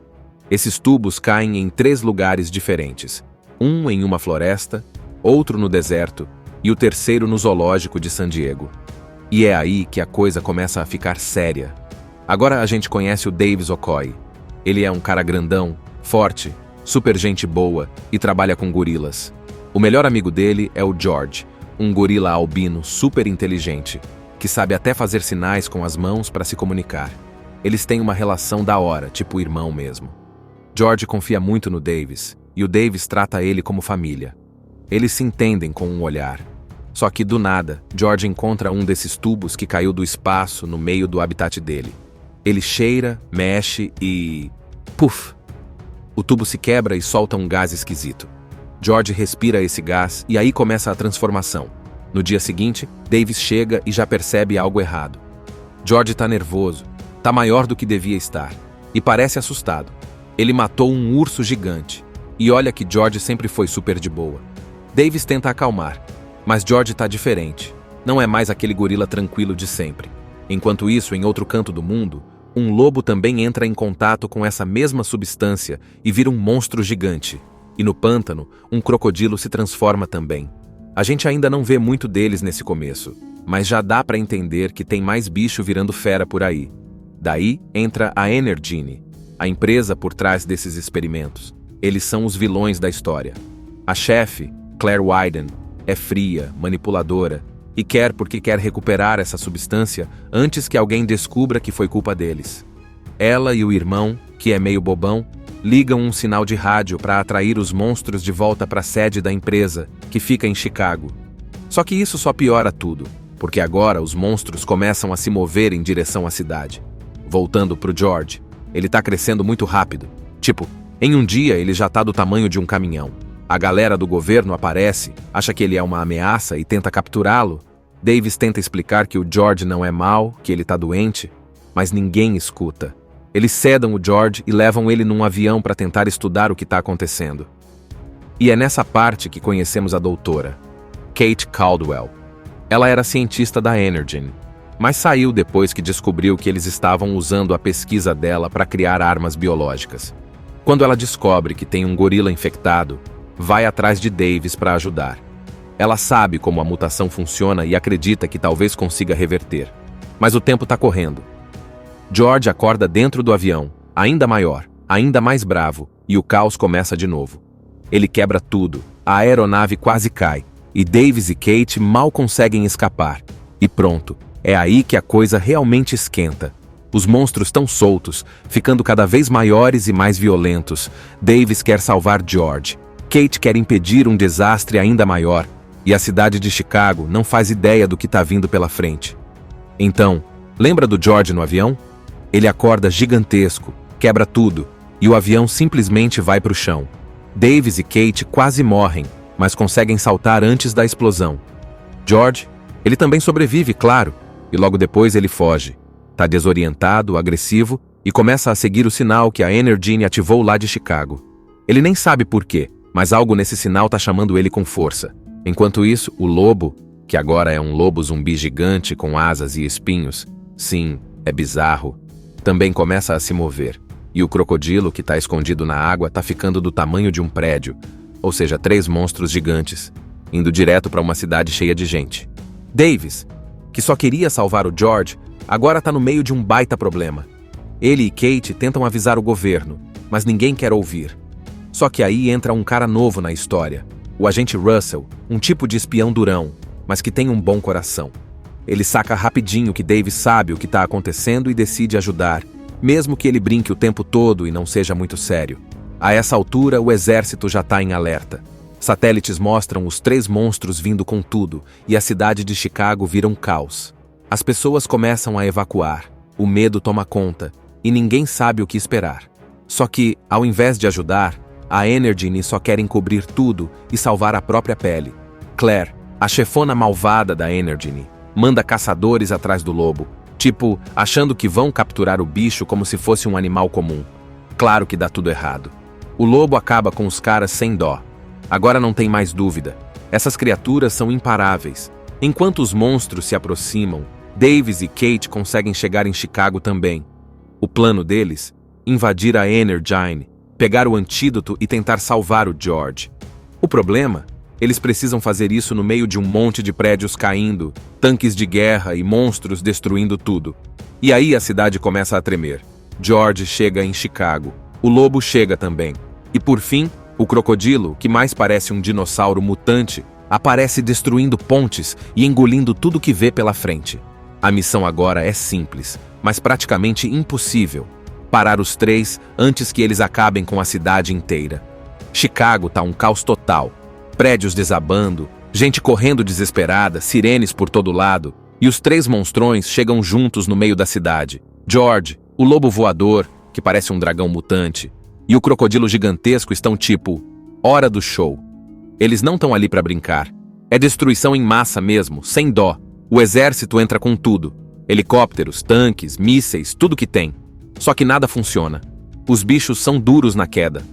Esses tubos caem em 3 lugares diferentes. Um em uma floresta, outro no deserto e o terceiro no zoológico de San Diego. E é aí que a coisa começa a ficar séria. Agora a gente conhece o Davis Okoye. Ele é um cara grandão, forte, super gente boa e trabalha com gorilas. O melhor amigo dele é o George, um gorila albino super inteligente, que sabe até fazer sinais com as mãos para se comunicar. Eles têm uma relação da hora, tipo irmão mesmo. George confia muito no Davis, e o Davis trata ele como família. Eles se entendem com um olhar. Só que, do nada, George encontra um desses tubos que caiu do espaço no meio do habitat dele. Ele cheira, mexe e... puf! O tubo se quebra e solta um gás esquisito. George respira esse gás e aí começa a transformação. No dia seguinte, Davis chega e já percebe algo errado. George tá nervoso, tá maior do que devia estar, e parece assustado. Ele matou um urso gigante. E olha que George sempre foi super de boa. Davis tenta acalmar, mas George tá diferente. Não é mais aquele gorila tranquilo de sempre. Enquanto isso, em outro canto do mundo, um lobo também entra em contato com essa mesma substância e vira um monstro gigante. E no pântano, um crocodilo se transforma também. A gente ainda não vê muito deles nesse começo, mas já dá pra entender que tem mais bicho virando fera por aí. Daí entra a Energyne, a empresa por trás desses experimentos. Eles são os vilões da história. A chefe, Claire Wyden, é fria, manipuladora, e quer porque quer recuperar essa substância antes que alguém descubra que foi culpa deles. Ela e o irmão, que é meio bobão, ligam um sinal de rádio para atrair os monstros de volta para a sede da empresa, que fica em Chicago. Só que isso só piora tudo, porque agora os monstros começam a se mover em direção à cidade. Voltando pro George, ele tá crescendo muito rápido. Tipo, em um dia ele já tá do tamanho de um caminhão. A galera do governo aparece, acha que ele é uma ameaça e tenta capturá-lo. Davis tenta explicar que o George não é mau, que ele tá doente, mas ninguém escuta. Eles sedam o George e levam ele num avião para tentar estudar o que está acontecendo. E é nessa parte que conhecemos a doutora, Kate Caldwell. Ela era cientista da Energyne, mas saiu depois que descobriu que eles estavam usando a pesquisa dela para criar armas biológicas. Quando ela descobre que tem um gorila infectado, vai atrás de Davis para ajudar. Ela sabe como a mutação funciona e acredita que talvez consiga reverter. Mas o tempo está correndo. George acorda dentro do avião, ainda maior, ainda mais bravo, e o caos começa de novo. Ele quebra tudo, a aeronave quase cai, e Davis e Kate mal conseguem escapar. E pronto, é aí que a coisa realmente esquenta. Os monstros estão soltos, ficando cada vez maiores e mais violentos. Davis quer salvar George. Kate quer impedir um desastre ainda maior, e a cidade de Chicago não faz ideia do que está vindo pela frente. Então, lembra do George no avião? Ele acorda gigantesco, quebra tudo, e o avião simplesmente vai para o chão. Davis e Kate quase morrem, mas conseguem saltar antes da explosão. George, ele também sobrevive, claro, e logo depois ele foge. Tá desorientado, agressivo, e começa a seguir o sinal que a Energyne ativou lá de Chicago. Ele nem sabe por quê, mas algo nesse sinal tá chamando ele com força. Enquanto isso, o lobo, que agora é um lobo zumbi gigante com asas e espinhos, sim, é bizarro, também começa a se mover. E o crocodilo, que tá escondido na água, tá ficando do tamanho de um prédio, ou seja, 3 monstros gigantes, indo direto para uma cidade cheia de gente. Davis, que só queria salvar o George, agora tá no meio de um baita problema. Ele e Kate tentam avisar o governo, mas ninguém quer ouvir. Só que aí entra um cara novo na história, o agente Russell, um tipo de espião durão, mas que tem um bom coração. Ele saca rapidinho que Davis sabe o que está acontecendo e decide ajudar, mesmo que ele brinque o tempo todo e não seja muito sério. A essa altura, o exército já está em alerta. Satélites mostram os 3 monstros vindo com tudo, e a cidade de Chicago vira um caos. As pessoas começam a evacuar, o medo toma conta, e ninguém sabe o que esperar. Só que, ao invés de ajudar, a Energyne só quer encobrir tudo e salvar a própria pele. Claire, a chefona malvada da Energyne, manda caçadores atrás do lobo, tipo, achando que vão capturar o bicho como se fosse um animal comum. Claro que dá tudo errado. O lobo acaba com os caras sem dó. Agora não tem mais dúvida. Essas criaturas são imparáveis. Enquanto os monstros se aproximam, Davis e Kate conseguem chegar em Chicago também. O plano deles? Invadir a Energyne, pegar o antídoto e tentar salvar o George. O problema? Eles precisam fazer isso no meio de um monte de prédios caindo, tanques de guerra e monstros destruindo tudo. E aí a cidade começa a tremer. George chega em Chicago. O lobo chega também. E por fim, o crocodilo, que mais parece um dinossauro mutante, aparece destruindo pontes e engolindo tudo que vê pela frente. A missão agora é simples, mas praticamente impossível. Parar os 3 antes que eles acabem com a cidade inteira. Chicago tá um caos total. Prédios desabando, gente correndo desesperada, sirenes por todo lado, e os 3 monstrões chegam juntos no meio da cidade. George, o lobo voador, que parece um dragão mutante, e o crocodilo gigantesco estão tipo, hora do show. Eles não estão ali pra brincar. É destruição em massa mesmo, sem dó. O exército entra com tudo. Helicópteros, tanques, mísseis, tudo que tem. Só que nada funciona. Os bichos são duros na queda.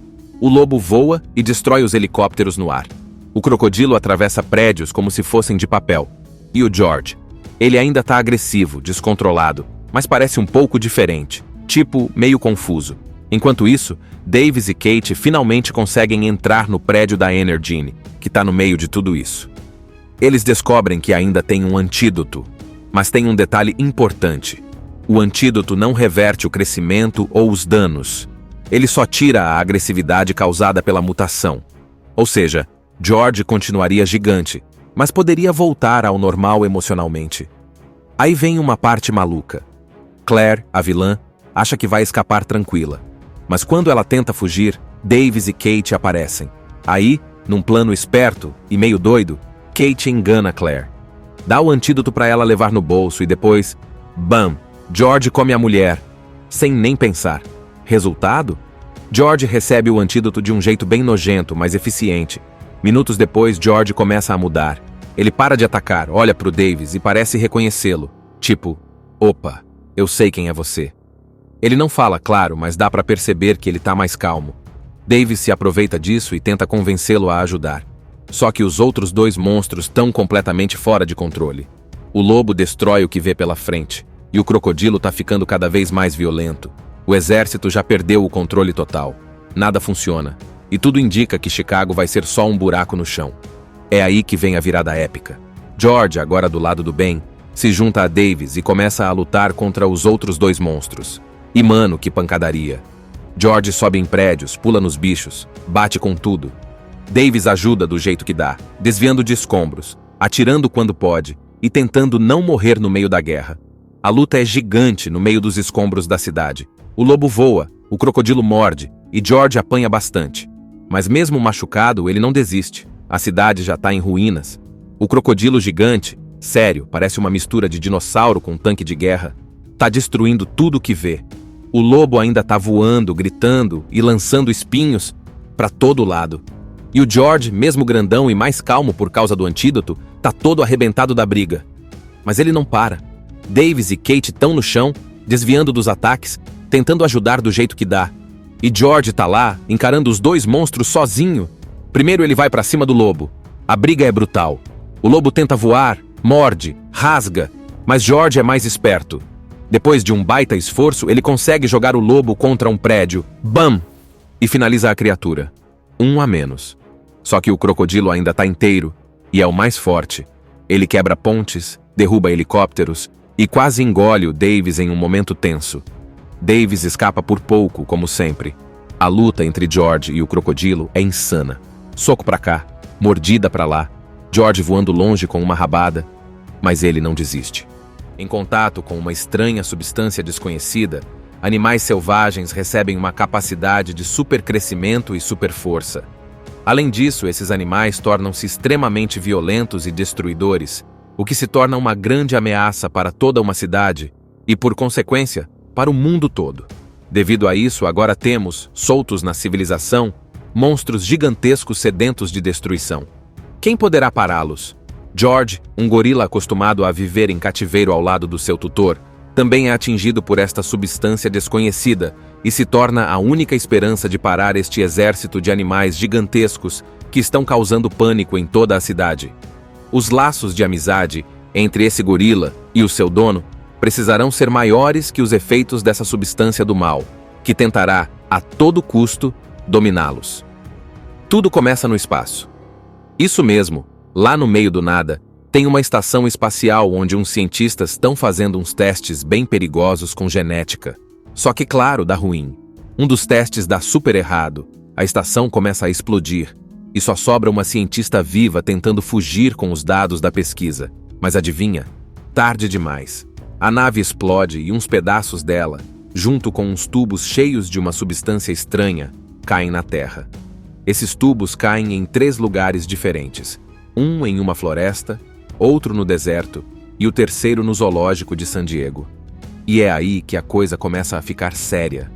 O lobo voa e destrói os helicópteros no ar. O crocodilo atravessa prédios como se fossem de papel. E o George? Ele ainda está agressivo, descontrolado, mas parece um pouco diferente, tipo, meio confuso. Enquanto isso, Davis e Kate finalmente conseguem entrar no prédio da Energine, que está no meio de tudo isso. Eles descobrem que ainda tem um antídoto, mas tem um detalhe importante. O antídoto não reverte o crescimento ou os danos. Ele só tira a agressividade causada pela mutação. Ou seja, George continuaria gigante, mas poderia voltar ao normal emocionalmente. Aí vem uma parte maluca. Claire, a vilã, acha que vai escapar tranquila. Mas quando ela tenta fugir, Davis e Kate aparecem. Aí, num plano esperto e meio doido, Kate engana Claire. Dá o antídoto para ela levar no bolso e depois, bam, George come a mulher, sem nem pensar. Resultado? George recebe o antídoto de um jeito bem nojento, mas eficiente. Minutos depois, George começa a mudar. Ele para de atacar, olha pro Davis e parece reconhecê-lo. Tipo, opa, eu sei quem é você. Ele não fala, claro, mas dá pra perceber que ele tá mais calmo. Davis se aproveita disso e tenta convencê-lo a ajudar. Só que os outros dois monstros estão completamente fora de controle. O lobo destrói o que vê pela frente, e o crocodilo tá ficando cada vez mais violento. O exército já perdeu o controle total. Nada funciona, e tudo indica que Chicago vai ser só um buraco no chão. É aí que vem a virada épica. George, agora do lado do bem, se junta a Davis e começa a lutar contra os outros dois monstros. E mano, que pancadaria. George sobe em prédios, pula nos bichos, bate com tudo. Davis ajuda do jeito que dá, desviando de escombros, atirando quando pode e tentando não morrer no meio da guerra. A luta é gigante no meio dos escombros da cidade. O lobo voa, o crocodilo morde e George apanha bastante. Mas mesmo machucado, ele não desiste. A cidade já está em ruínas. O crocodilo gigante, sério, parece uma mistura de dinossauro com um tanque de guerra, tá destruindo tudo que vê. O lobo ainda tá voando, gritando e lançando espinhos para todo lado. E o George, mesmo grandão e mais calmo por causa do antídoto, tá todo arrebentado da briga. Mas ele não para. Davis e Kate estão no chão, desviando dos ataques, tentando ajudar do jeito que dá. E George tá lá, encarando os dois monstros sozinho. Primeiro ele vai pra cima do lobo. A briga é brutal. O lobo tenta voar, morde, rasga, mas George é mais esperto. Depois de um baita esforço, ele consegue jogar o lobo contra um prédio. Bam! E finaliza a criatura. 1 a menos. Só que o crocodilo ainda tá inteiro, e é o mais forte. Ele quebra pontes, derruba helicópteros e quase engole o Davis em um momento tenso. Davis escapa por pouco, como sempre. A luta entre George e o crocodilo é insana. Soco pra cá, mordida pra lá, George voando longe com uma rabada, mas ele não desiste. Em contato com uma estranha substância desconhecida, animais selvagens recebem uma capacidade de supercrescimento e superforça. Além disso, esses animais tornam-se extremamente violentos e destruidores, o que se torna uma grande ameaça para toda uma cidade e, por consequência, para o mundo todo. Devido a isso, agora temos, soltos na civilização, monstros gigantescos sedentos de destruição. Quem poderá pará-los? George, um gorila acostumado a viver em cativeiro ao lado do seu tutor, também é atingido por esta substância desconhecida e se torna a única esperança de parar este exército de animais gigantescos que estão causando pânico em toda a cidade. Os laços de amizade entre esse gorila e o seu dono precisarão ser maiores que os efeitos dessa substância do mal, que tentará, a todo custo, dominá-los. Tudo começa no espaço. Isso mesmo, lá no meio do nada, tem uma estação espacial onde uns cientistas estão fazendo uns testes bem perigosos com genética. Só que, claro, dá ruim. Um dos testes dá super errado. A estação começa a explodir. E só sobra uma cientista viva tentando fugir com os dados da pesquisa. Mas adivinha? Tarde demais. A nave explode e uns pedaços dela, junto com uns tubos cheios de uma substância estranha, caem na Terra. Esses tubos caem em 3 lugares diferentes. Um em uma floresta, outro no deserto e o terceiro no zoológico de San Diego. E é aí que a coisa começa a ficar séria.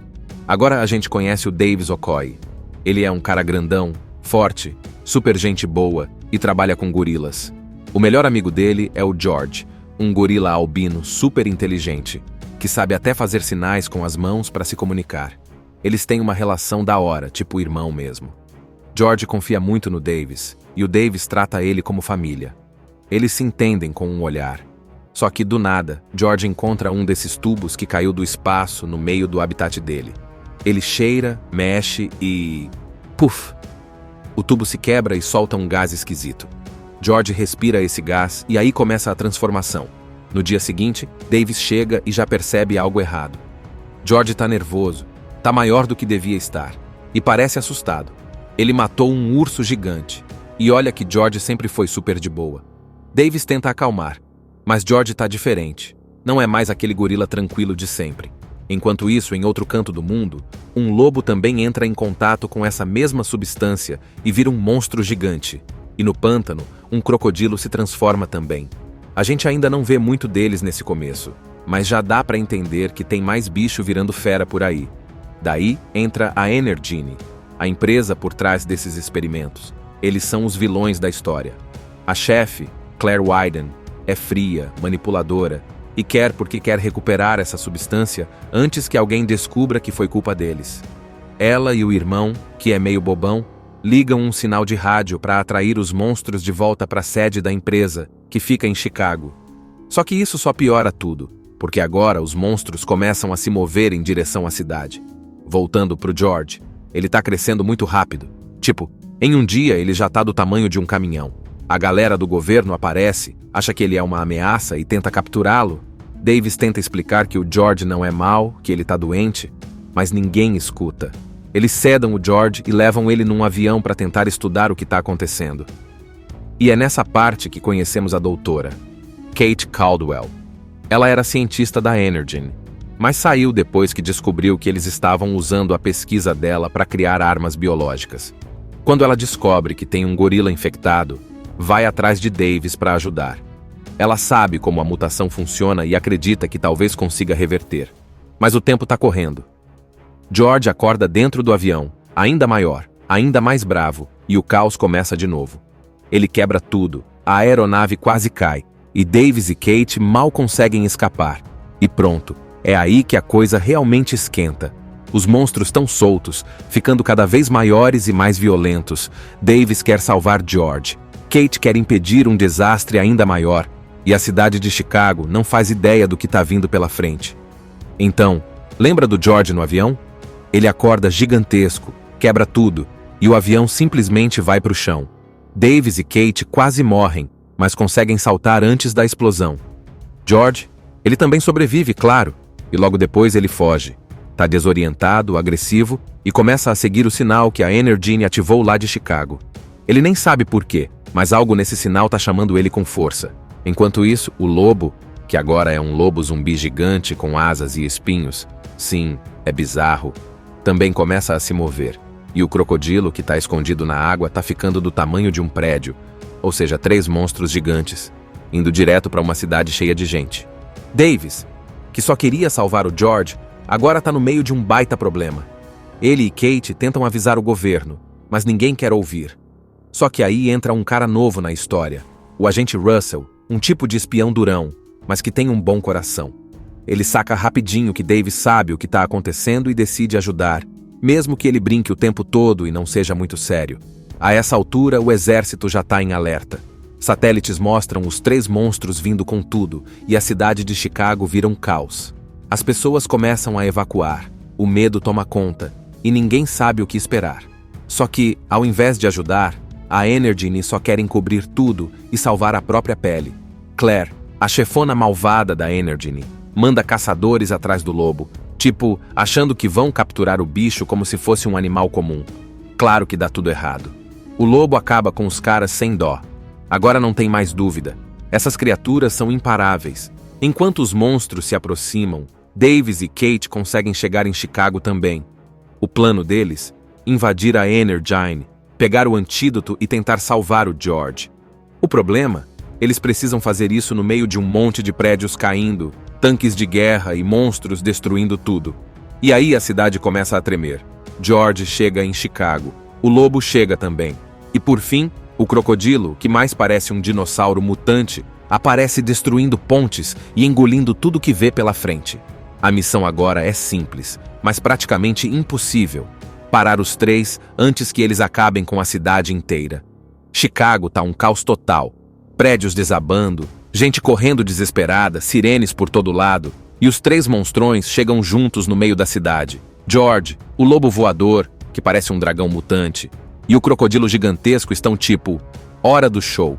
Agora a gente conhece o Davis Okoye. Ele é um cara grandão, forte, super gente boa e trabalha com gorilas. O melhor amigo dele é o George, um gorila albino super inteligente, que sabe até fazer sinais com as mãos para se comunicar. Eles têm uma relação da hora, tipo irmão mesmo. George confia muito no Davis, e o Davis trata ele como família. Eles se entendem com um olhar. Só que, do nada, George encontra um desses tubos que caiu do espaço no meio do habitat dele. Ele cheira, mexe e... puf! O tubo se quebra e solta um gás esquisito. George respira esse gás e aí começa a transformação. No dia seguinte, Davis chega e já percebe algo errado. George tá nervoso, tá maior do que devia estar, e parece assustado. Ele matou um urso gigante. E olha que George sempre foi super de boa. Davis tenta acalmar, mas George tá diferente. Não é mais aquele gorila tranquilo de sempre. Enquanto isso, em outro canto do mundo, um lobo também entra em contato com essa mesma substância e vira um monstro gigante. E no pântano, um crocodilo se transforma também. A gente ainda não vê muito deles nesse começo, mas já dá pra entender que tem mais bicho virando fera por aí. Daí entra a Energene, a empresa por trás desses experimentos. Eles são os vilões da história. A chefe, Claire Wyden, é fria, manipuladora, e quer porque quer recuperar essa substância antes que alguém descubra que foi culpa deles. Ela e o irmão, que é meio bobão, ligam um sinal de rádio para atrair os monstros de volta para a sede da empresa, que fica em Chicago. Só que isso só piora tudo, porque agora os monstros começam a se mover em direção à cidade. Voltando pro George, ele tá crescendo muito rápido. Tipo, em um dia ele já tá do tamanho de um caminhão. A galera do governo aparece, acha que ele é uma ameaça e tenta capturá-lo. Davis tenta explicar que o George não é mau, que ele tá doente, mas ninguém escuta. Eles sedam o George e levam ele num avião para tentar estudar o que tá acontecendo. E é nessa parte que conhecemos a doutora, Kate Caldwell. Ela era cientista da Energene, mas saiu depois que descobriu que eles estavam usando a pesquisa dela para criar armas biológicas. Quando ela descobre que tem um gorila infectado, vai atrás de Davis para ajudar. Ela sabe como a mutação funciona e acredita que talvez consiga reverter. Mas o tempo está correndo. George acorda dentro do avião, ainda maior, ainda mais bravo, e o caos começa de novo. Ele quebra tudo, a aeronave quase cai, e Davis e Kate mal conseguem escapar. E pronto, é aí que a coisa realmente esquenta. Os monstros estão soltos, ficando cada vez maiores e mais violentos. Davis quer salvar George. Kate quer impedir um desastre ainda maior, e a cidade de Chicago não faz ideia do que está vindo pela frente. Então, lembra do George no avião? Ele acorda gigantesco, quebra tudo, e o avião simplesmente vai para o chão. Davis e Kate quase morrem, mas conseguem saltar antes da explosão. George, ele também sobrevive, claro, e logo depois ele foge. Tá desorientado, agressivo, e começa a seguir o sinal que a Energene ativou lá de Chicago. Ele nem sabe por quê, mas algo nesse sinal tá chamando ele com força. Enquanto isso, o lobo, que agora é um lobo zumbi gigante com asas e espinhos, sim, é bizarro, também começa a se mover. E o crocodilo, que tá escondido na água, tá ficando do tamanho de um prédio, ou seja, 3 monstros gigantes, indo direto para uma cidade cheia de gente. Davis, que só queria salvar o George, agora tá no meio de um baita problema. Ele e Kate tentam avisar o governo, mas ninguém quer ouvir. Só que aí entra um cara novo na história, o agente Russell, um tipo de espião durão, mas que tem um bom coração. Ele saca rapidinho que Davis sabe o que está acontecendo e decide ajudar, mesmo que ele brinque o tempo todo e não seja muito sério. A essa altura, o exército já está em alerta. Satélites mostram os 3 monstros vindo com tudo e a cidade de Chicago vira um caos. As pessoas começam a evacuar, o medo toma conta e ninguém sabe o que esperar. Só que, ao invés de ajudar, a Energene só quer encobrir tudo e salvar a própria pele. Claire, a chefona malvada da Energene, manda caçadores atrás do lobo, tipo, achando que vão capturar o bicho como se fosse um animal comum. Claro que dá tudo errado. O lobo acaba com os caras sem dó. Agora não tem mais dúvida. Essas criaturas são imparáveis. Enquanto os monstros se aproximam, Davis e Kate conseguem chegar em Chicago também. O plano deles? Invadir a Energene, pegar o antídoto e tentar salvar o George. O problema? Eles precisam fazer isso no meio de um monte de prédios caindo, tanques de guerra e monstros destruindo tudo. E aí a cidade começa a tremer. George chega em Chicago. O lobo chega também. E por fim, o crocodilo, que mais parece um dinossauro mutante, aparece destruindo pontes e engolindo tudo que vê pela frente. A missão agora é simples, mas praticamente impossível. Parar os três antes que eles acabem com a cidade inteira. Chicago tá um caos total. Prédios desabando, gente correndo desesperada, sirenes por todo lado, e os três monstrões chegam juntos no meio da cidade. George, o lobo voador, que parece um dragão mutante, e o crocodilo gigantesco estão tipo, hora do show.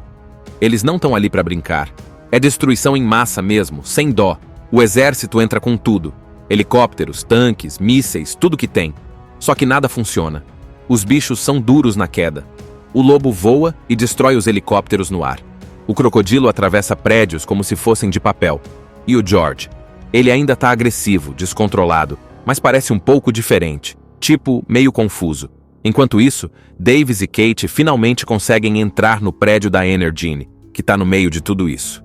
Eles não estão ali pra brincar. É destruição em massa mesmo, sem dó. O exército entra com tudo. Helicópteros, tanques, mísseis, tudo que tem. Só que nada funciona. Os bichos são duros na queda. O lobo voa e destrói os helicópteros no ar. O crocodilo atravessa prédios como se fossem de papel. E o George? Ele ainda tá agressivo, descontrolado, mas parece um pouco diferente. Tipo, meio confuso. Enquanto isso, Davis e Kate finalmente conseguem entrar no prédio da Energine, que tá no meio de tudo isso.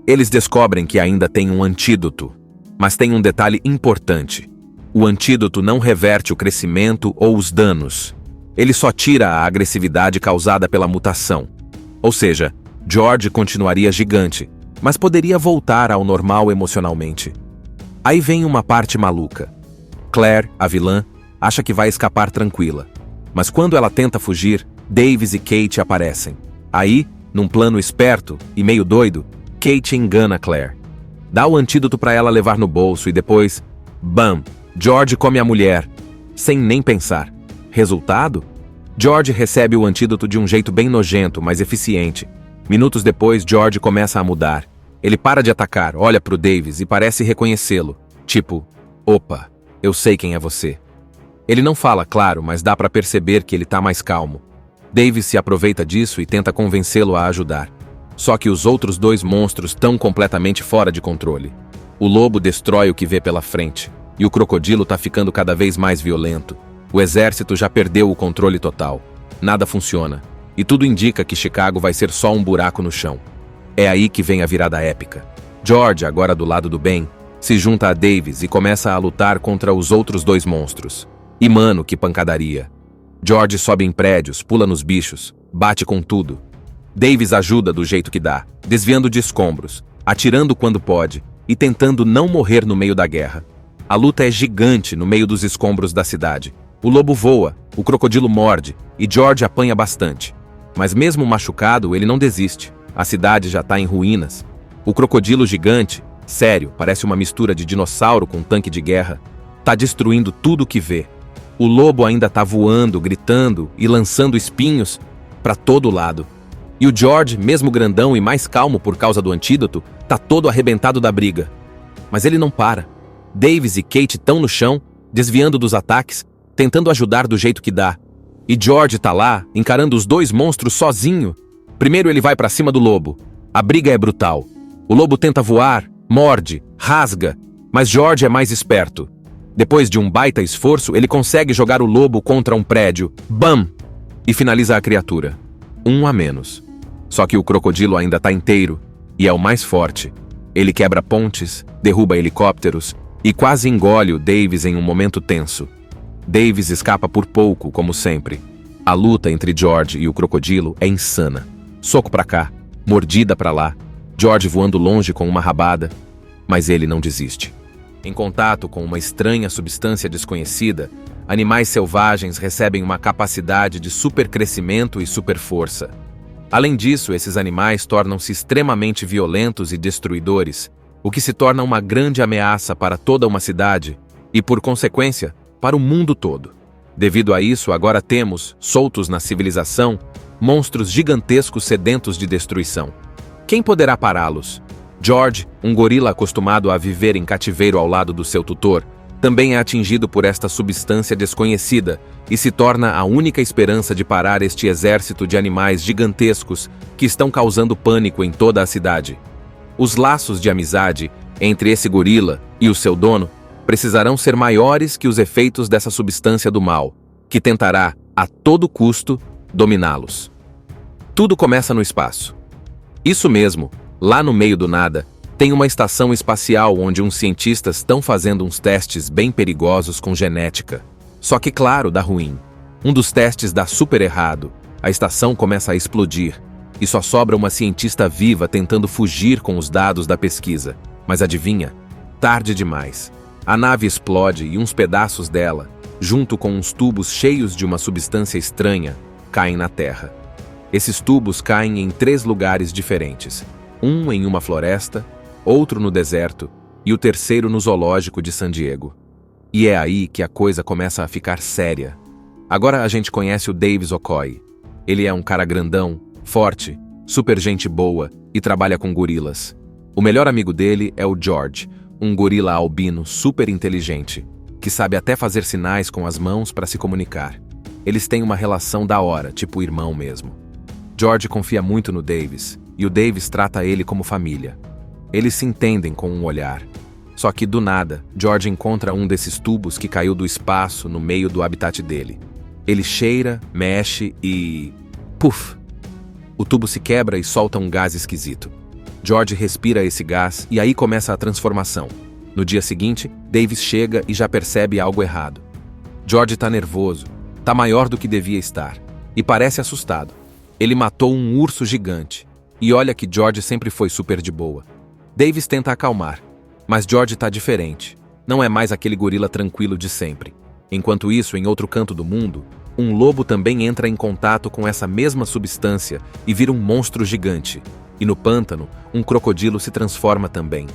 Eles descobrem que ainda tem um antídoto. Mas tem um detalhe importante. O antídoto não reverte o crescimento ou os danos. Ele só tira a agressividade causada pela mutação. Ou seja, George continuaria gigante, mas poderia voltar ao normal emocionalmente. Aí vem uma parte maluca. Claire, a vilã, acha que vai escapar tranquila. Mas quando ela tenta fugir, Davis e Kate aparecem. Aí, num plano esperto e meio doido, Kate engana Claire. Dá o antídoto para ela levar no bolso e depois, bam! George come a mulher, sem nem pensar. Resultado? George recebe o antídoto de um jeito bem nojento, mas eficiente. Minutos depois, George começa a mudar. Ele para de atacar, olha pro Davis e parece reconhecê-lo. Tipo, opa, eu sei quem é você. Ele não fala, claro, mas dá pra perceber que ele tá mais calmo. Davis se aproveita disso e tenta convencê-lo a ajudar. Só que os outros dois monstros estão completamente fora de controle. O lobo destrói o que vê pela frente. E o crocodilo tá ficando cada vez mais violento. O exército já perdeu o controle total. Nada funciona. E tudo indica que Chicago vai ser só um buraco no chão. É aí que vem a virada épica. George, agora do lado do bem, se junta a Davis e começa a lutar contra os outros dois monstros. E mano, que pancadaria. George sobe em prédios, pula nos bichos, bate com tudo. Davis ajuda do jeito que dá, desviando de escombros, atirando quando pode e tentando não morrer no meio da guerra. A luta é gigante no meio dos escombros da cidade. O lobo voa, o crocodilo morde e George apanha bastante. Mas mesmo machucado, ele não desiste. A cidade já tá em ruínas. O crocodilo gigante, sério, parece uma mistura de dinossauro com tanque de guerra, tá destruindo tudo que vê. O lobo ainda tá voando, gritando e lançando espinhos pra todo lado. E o George, mesmo grandão e mais calmo por causa do antídoto, tá todo arrebentado da briga. Mas ele não para. Davis e Kate estão no chão, desviando dos ataques, tentando ajudar do jeito que dá. E George tá lá, encarando os dois monstros sozinho. Primeiro ele vai pra cima do lobo. A briga é brutal. O lobo tenta voar, morde, rasga, mas George é mais esperto. Depois de um baita esforço, ele consegue jogar o lobo contra um prédio. Bam! E finaliza a criatura. 1 a menos. Só que o crocodilo ainda tá inteiro, e é o mais forte. Ele quebra pontes, derruba helicópteros, e quase engole o Davis em um momento tenso. Davis escapa por pouco, como sempre. A luta entre George e o crocodilo é insana. Soco pra cá, mordida pra lá, George voando longe com uma rabada, mas ele não desiste. Em contato com uma estranha substância desconhecida, animais selvagens recebem uma capacidade de supercrescimento e superforça. Além disso, esses animais tornam-se extremamente violentos e destruidores, o que se torna uma grande ameaça para toda uma cidade e, por consequência, para o mundo todo. Devido a isso, agora temos, soltos na civilização, monstros gigantescos sedentos de destruição. Quem poderá pará-los? George, um gorila acostumado a viver em cativeiro ao lado do seu tutor, também é atingido por esta substância desconhecida e se torna a única esperança de parar este exército de animais gigantescos que estão causando pânico em toda a cidade. Os laços de amizade entre esse gorila e o seu dono precisarão ser maiores que os efeitos dessa substância do mal, que tentará, a todo custo, dominá-los. Tudo começa no espaço. Isso mesmo, lá no meio do nada, tem uma estação espacial onde uns cientistas estão fazendo uns testes bem perigosos com genética. Só que, claro, dá ruim. Um dos testes dá super errado, a estação começa a explodir, e só sobra uma cientista viva tentando fugir com os dados da pesquisa. Mas adivinha? Tarde demais. A nave explode e uns pedaços dela, junto com uns tubos cheios de uma substância estranha, caem na Terra. Esses tubos caem em 3 lugares diferentes, um em uma floresta, outro no deserto e o terceiro no zoológico de San Diego. E é aí que a coisa começa a ficar séria. Agora a gente conhece o Davis Okoye. Ele é um cara grandão, forte, super gente boa e trabalha com gorilas. O melhor amigo dele é o George, um gorila albino super inteligente, que sabe até fazer sinais com as mãos para se comunicar. Eles têm uma relação da hora, tipo irmão mesmo. George confia muito no Davis, e o Davis trata ele como família. Eles se entendem com um olhar. Só que, do nada, George encontra um desses tubos que caiu do espaço no meio do habitat dele. Ele cheira, mexe e... puf! O tubo se quebra e solta um gás esquisito. George respira esse gás e aí começa a transformação. No dia seguinte, Davis chega e já percebe algo errado. George tá nervoso, tá maior do que devia estar, e parece assustado. Ele matou um urso gigante. E olha que George sempre foi super de boa. Davis tenta acalmar, mas George tá diferente. Não é mais aquele gorila tranquilo de sempre. Enquanto isso, em outro canto do mundo, um lobo também entra em contato com essa mesma substância e vira um monstro gigante. E no pântano, um crocodilo se transforma também.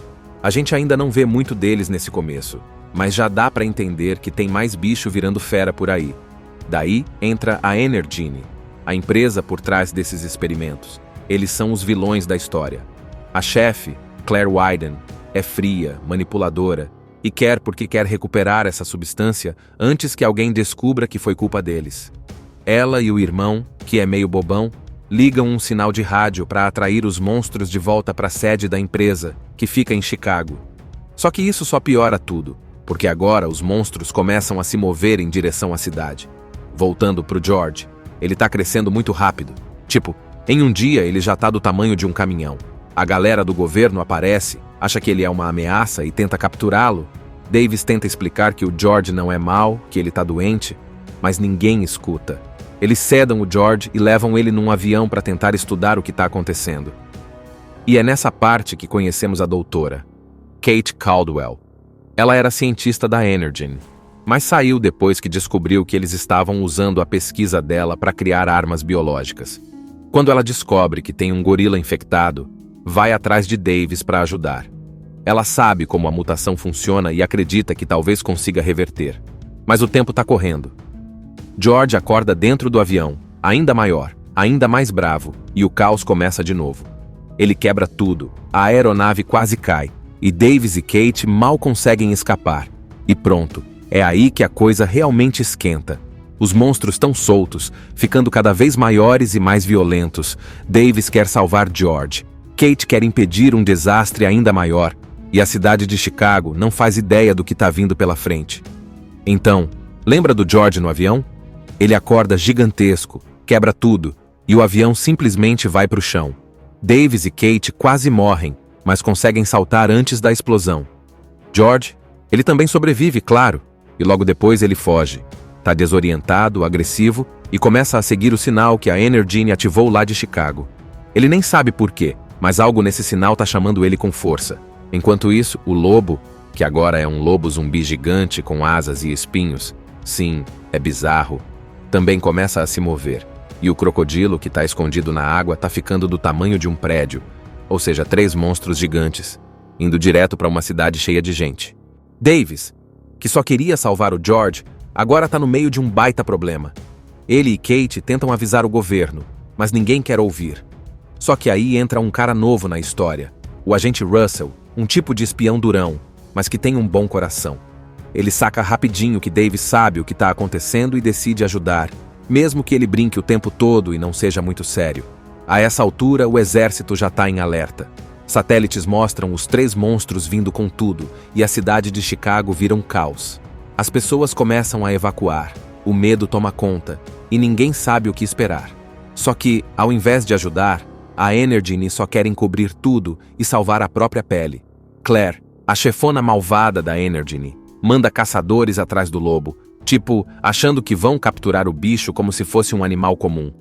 A gente ainda não vê muito deles nesse começo, mas já dá pra entender que tem mais bicho virando fera por aí. Daí entra a Energene, a empresa por trás desses experimentos. Eles são os vilões da história. A chefe, Claire Wyden, é fria, manipuladora e quer porque quer recuperar essa substância antes que alguém descubra que foi culpa deles. Ela e o irmão, que é meio bobão, ligam um sinal de rádio para atrair os monstros de volta para a sede da empresa, que fica em Chicago. Só que isso só piora tudo, porque agora os monstros começam a se mover em direção à cidade. Voltando pro George, ele tá crescendo muito rápido. Tipo, em um dia ele já tá do tamanho de um caminhão. A galera do governo aparece, acha que ele é uma ameaça e tenta capturá-lo. Davis tenta explicar que o George não é mau, que ele tá doente, mas ninguém escuta. Eles sedam o George e levam ele num avião para tentar estudar o que está acontecendo. E é nessa parte que conhecemos a doutora, Kate Caldwell. Ela era cientista da Energene, mas saiu depois que descobriu que eles estavam usando a pesquisa dela para criar armas biológicas. Quando ela descobre que tem um gorila infectado, vai atrás de Davis para ajudar. Ela sabe como a mutação funciona e acredita que talvez consiga reverter. Mas o tempo está correndo. George acorda dentro do avião, ainda maior, ainda mais bravo, e o caos começa de novo. Ele quebra tudo, a aeronave quase cai, e Davis e Kate mal conseguem escapar. E pronto, é aí que a coisa realmente esquenta. Os monstros estão soltos, ficando cada vez maiores e mais violentos. Davis quer salvar George. Kate quer impedir um desastre ainda maior, e a cidade de Chicago não faz ideia do que está vindo pela frente. Então, lembra do George no avião? Ele acorda gigantesco, quebra tudo, e o avião simplesmente vai para o chão. Davis e Kate quase morrem, mas conseguem saltar antes da explosão. George, ele também sobrevive, claro, e logo depois ele foge. Tá desorientado, agressivo, e começa a seguir o sinal que a Energene ativou lá de Chicago. Ele nem sabe por quê, mas algo nesse sinal tá chamando ele com força. Enquanto isso, o lobo, que agora é um lobo zumbi gigante com asas e espinhos, sim, é bizarro, também começa a se mover, e o crocodilo que está escondido na água está ficando do tamanho de um prédio, ou seja, 3 monstros gigantes, indo direto para uma cidade cheia de gente. Davis, que só queria salvar o George, agora está no meio de um baita problema. Ele e Kate tentam avisar o governo, mas ninguém quer ouvir. Só que aí entra um cara novo na história, o agente Russell, um tipo de espião durão, mas que tem um bom coração. Ele saca rapidinho que Davis sabe o que está acontecendo e decide ajudar, mesmo que ele brinque o tempo todo e não seja muito sério. A essa altura, o exército já está em alerta. Satélites mostram os 3 monstros vindo com tudo e a cidade de Chicago vira um caos. As pessoas começam a evacuar, o medo toma conta e ninguém sabe o que esperar. Só que, ao invés de ajudar, a Energene só quer encobrir tudo e salvar a própria pele. Claire, a chefona malvada da Energene, manda caçadores atrás do lobo, tipo, achando que vão capturar o bicho como se fosse um animal comum.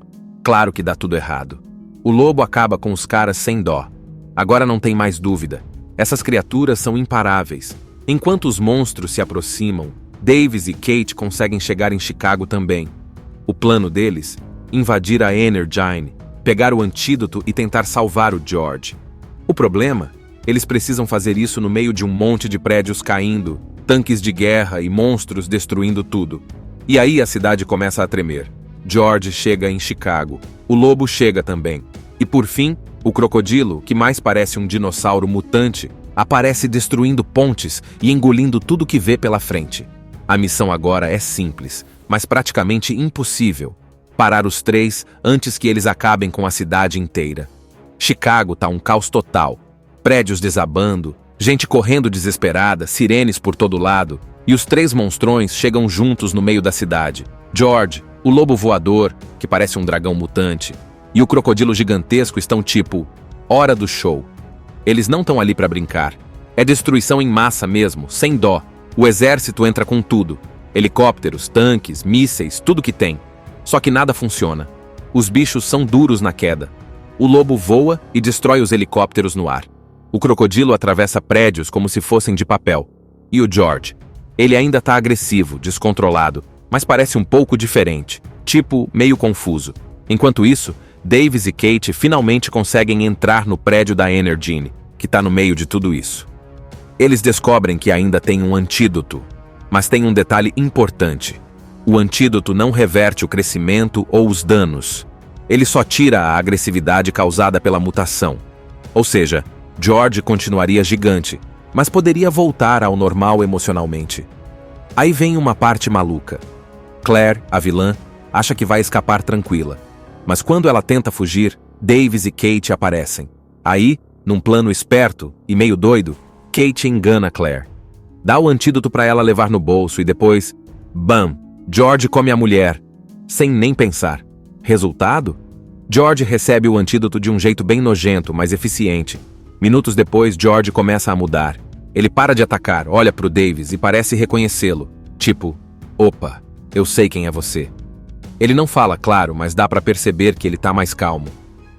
Claro que dá tudo errado. O lobo acaba com os caras sem dó. Agora não tem mais dúvida. Essas criaturas são imparáveis. Enquanto os monstros se aproximam, Davis e Kate conseguem chegar em Chicago também. O plano deles? Invadir a Energyne, pegar o antídoto e tentar salvar o George. O problema? Eles precisam fazer isso no meio de um monte de prédios caindo, tanques de guerra e monstros destruindo tudo. E aí a cidade começa a tremer. George chega em Chicago. O lobo chega também. E por fim, o crocodilo, que mais parece um dinossauro mutante, aparece destruindo pontes e engolindo tudo que vê pela frente. A missão agora é simples, mas praticamente impossível. Parar os três antes que eles acabem com a cidade inteira. Chicago tá um caos total. Prédios desabando, gente correndo desesperada, sirenes por todo lado, e os três monstrões chegam juntos no meio da cidade. George, o lobo voador, que parece um dragão mutante, e o crocodilo gigantesco estão tipo, hora do show. Eles não estão ali pra brincar. É destruição em massa mesmo, sem dó. O exército entra com tudo. Helicópteros, tanques, mísseis, tudo que tem. Só que nada funciona. Os bichos são duros na queda. O lobo voa e destrói os helicópteros no ar. O crocodilo atravessa prédios como se fossem de papel. E o George? Ele ainda tá agressivo, descontrolado, mas parece um pouco diferente, tipo, meio confuso. Enquanto isso, Davis e Kate finalmente conseguem entrar no prédio da Energyne, que tá no meio de tudo isso. Eles descobrem que ainda tem um antídoto, mas tem um detalhe importante. O antídoto não reverte o crescimento ou os danos. Ele só tira a agressividade causada pela mutação. Ou seja, George continuaria gigante, mas poderia voltar ao normal emocionalmente. Aí vem uma parte maluca. Claire, a vilã, acha que vai escapar tranquila. Mas quando ela tenta fugir, Davis e Kate aparecem. Aí, num plano esperto e meio doido, Kate engana Claire. Dá o antídoto para ela levar no bolso e depois, bam! George come a mulher, sem nem pensar. Resultado? George recebe o antídoto de um jeito bem nojento, mas eficiente. Minutos depois, George começa a mudar. Ele para de atacar, olha pro Davis e parece reconhecê-lo. Tipo, opa, eu sei quem é você. Ele não fala, claro, mas dá pra perceber que ele tá mais calmo.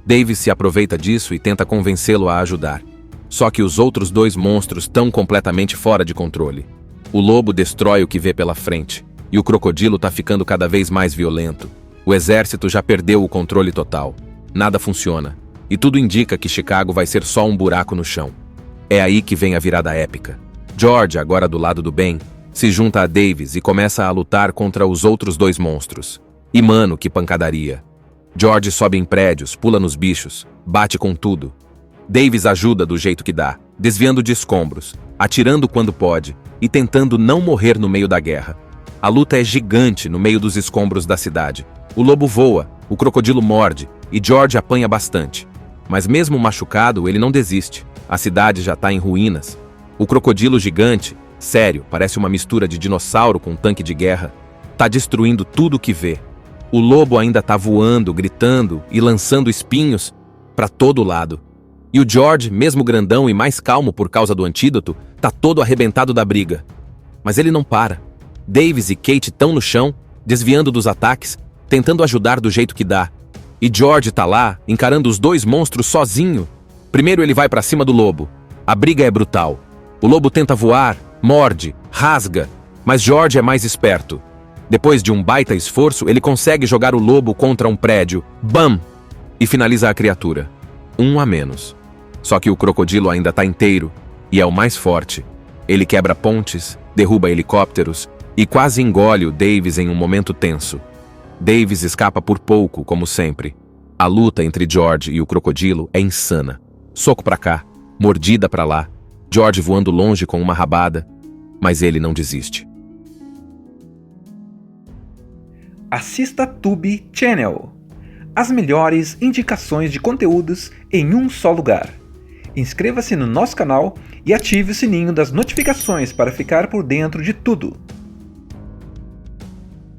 Davis se aproveita disso e tenta convencê-lo a ajudar. Só que os outros dois monstros estão completamente fora de controle. O lobo destrói o que vê pela frente. E o crocodilo tá ficando cada vez mais violento. O exército já perdeu o controle total. Nada funciona. E tudo indica que Chicago vai ser só um buraco no chão. É aí que vem a virada épica. George, agora do lado do bem, se junta a Davis e começa a lutar contra os outros dois monstros. E mano, que pancadaria. George sobe em prédios, pula nos bichos, bate com tudo. Davis ajuda do jeito que dá, desviando de escombros, atirando quando pode e tentando não morrer no meio da guerra. A luta é gigante no meio dos escombros da cidade. O lobo voa, o crocodilo morde e George apanha bastante. Mas mesmo machucado, ele não desiste. A cidade já tá em ruínas. O crocodilo gigante, sério, parece uma mistura de dinossauro com um tanque de guerra, tá destruindo tudo que vê. O lobo ainda tá voando, gritando e lançando espinhos pra todo lado. E o George, mesmo grandão e mais calmo por causa do antídoto, tá todo arrebentado da briga. Mas ele não para. Davis e Kate estão no chão, desviando dos ataques, tentando ajudar do jeito que dá. E George tá lá, encarando os dois monstros sozinho. Primeiro ele vai pra cima do lobo. A briga é brutal. O lobo tenta voar, morde, rasga, mas George é mais esperto. Depois de um baita esforço, ele consegue jogar o lobo contra um prédio. Bam! E finaliza a criatura. 1 a menos. Só que o crocodilo ainda tá inteiro, e é o mais forte. Ele quebra pontes, derruba helicópteros, e quase engole o Davis em um momento tenso. Davis escapa por pouco, como sempre. A luta entre George e o crocodilo é insana. Soco pra cá, mordida pra lá, George voando longe com uma rabada, mas ele não desiste. Assista Tube Channel. As melhores indicações de conteúdos em um só lugar. Inscreva-se no nosso canal e ative o sininho das notificações para ficar por dentro de tudo.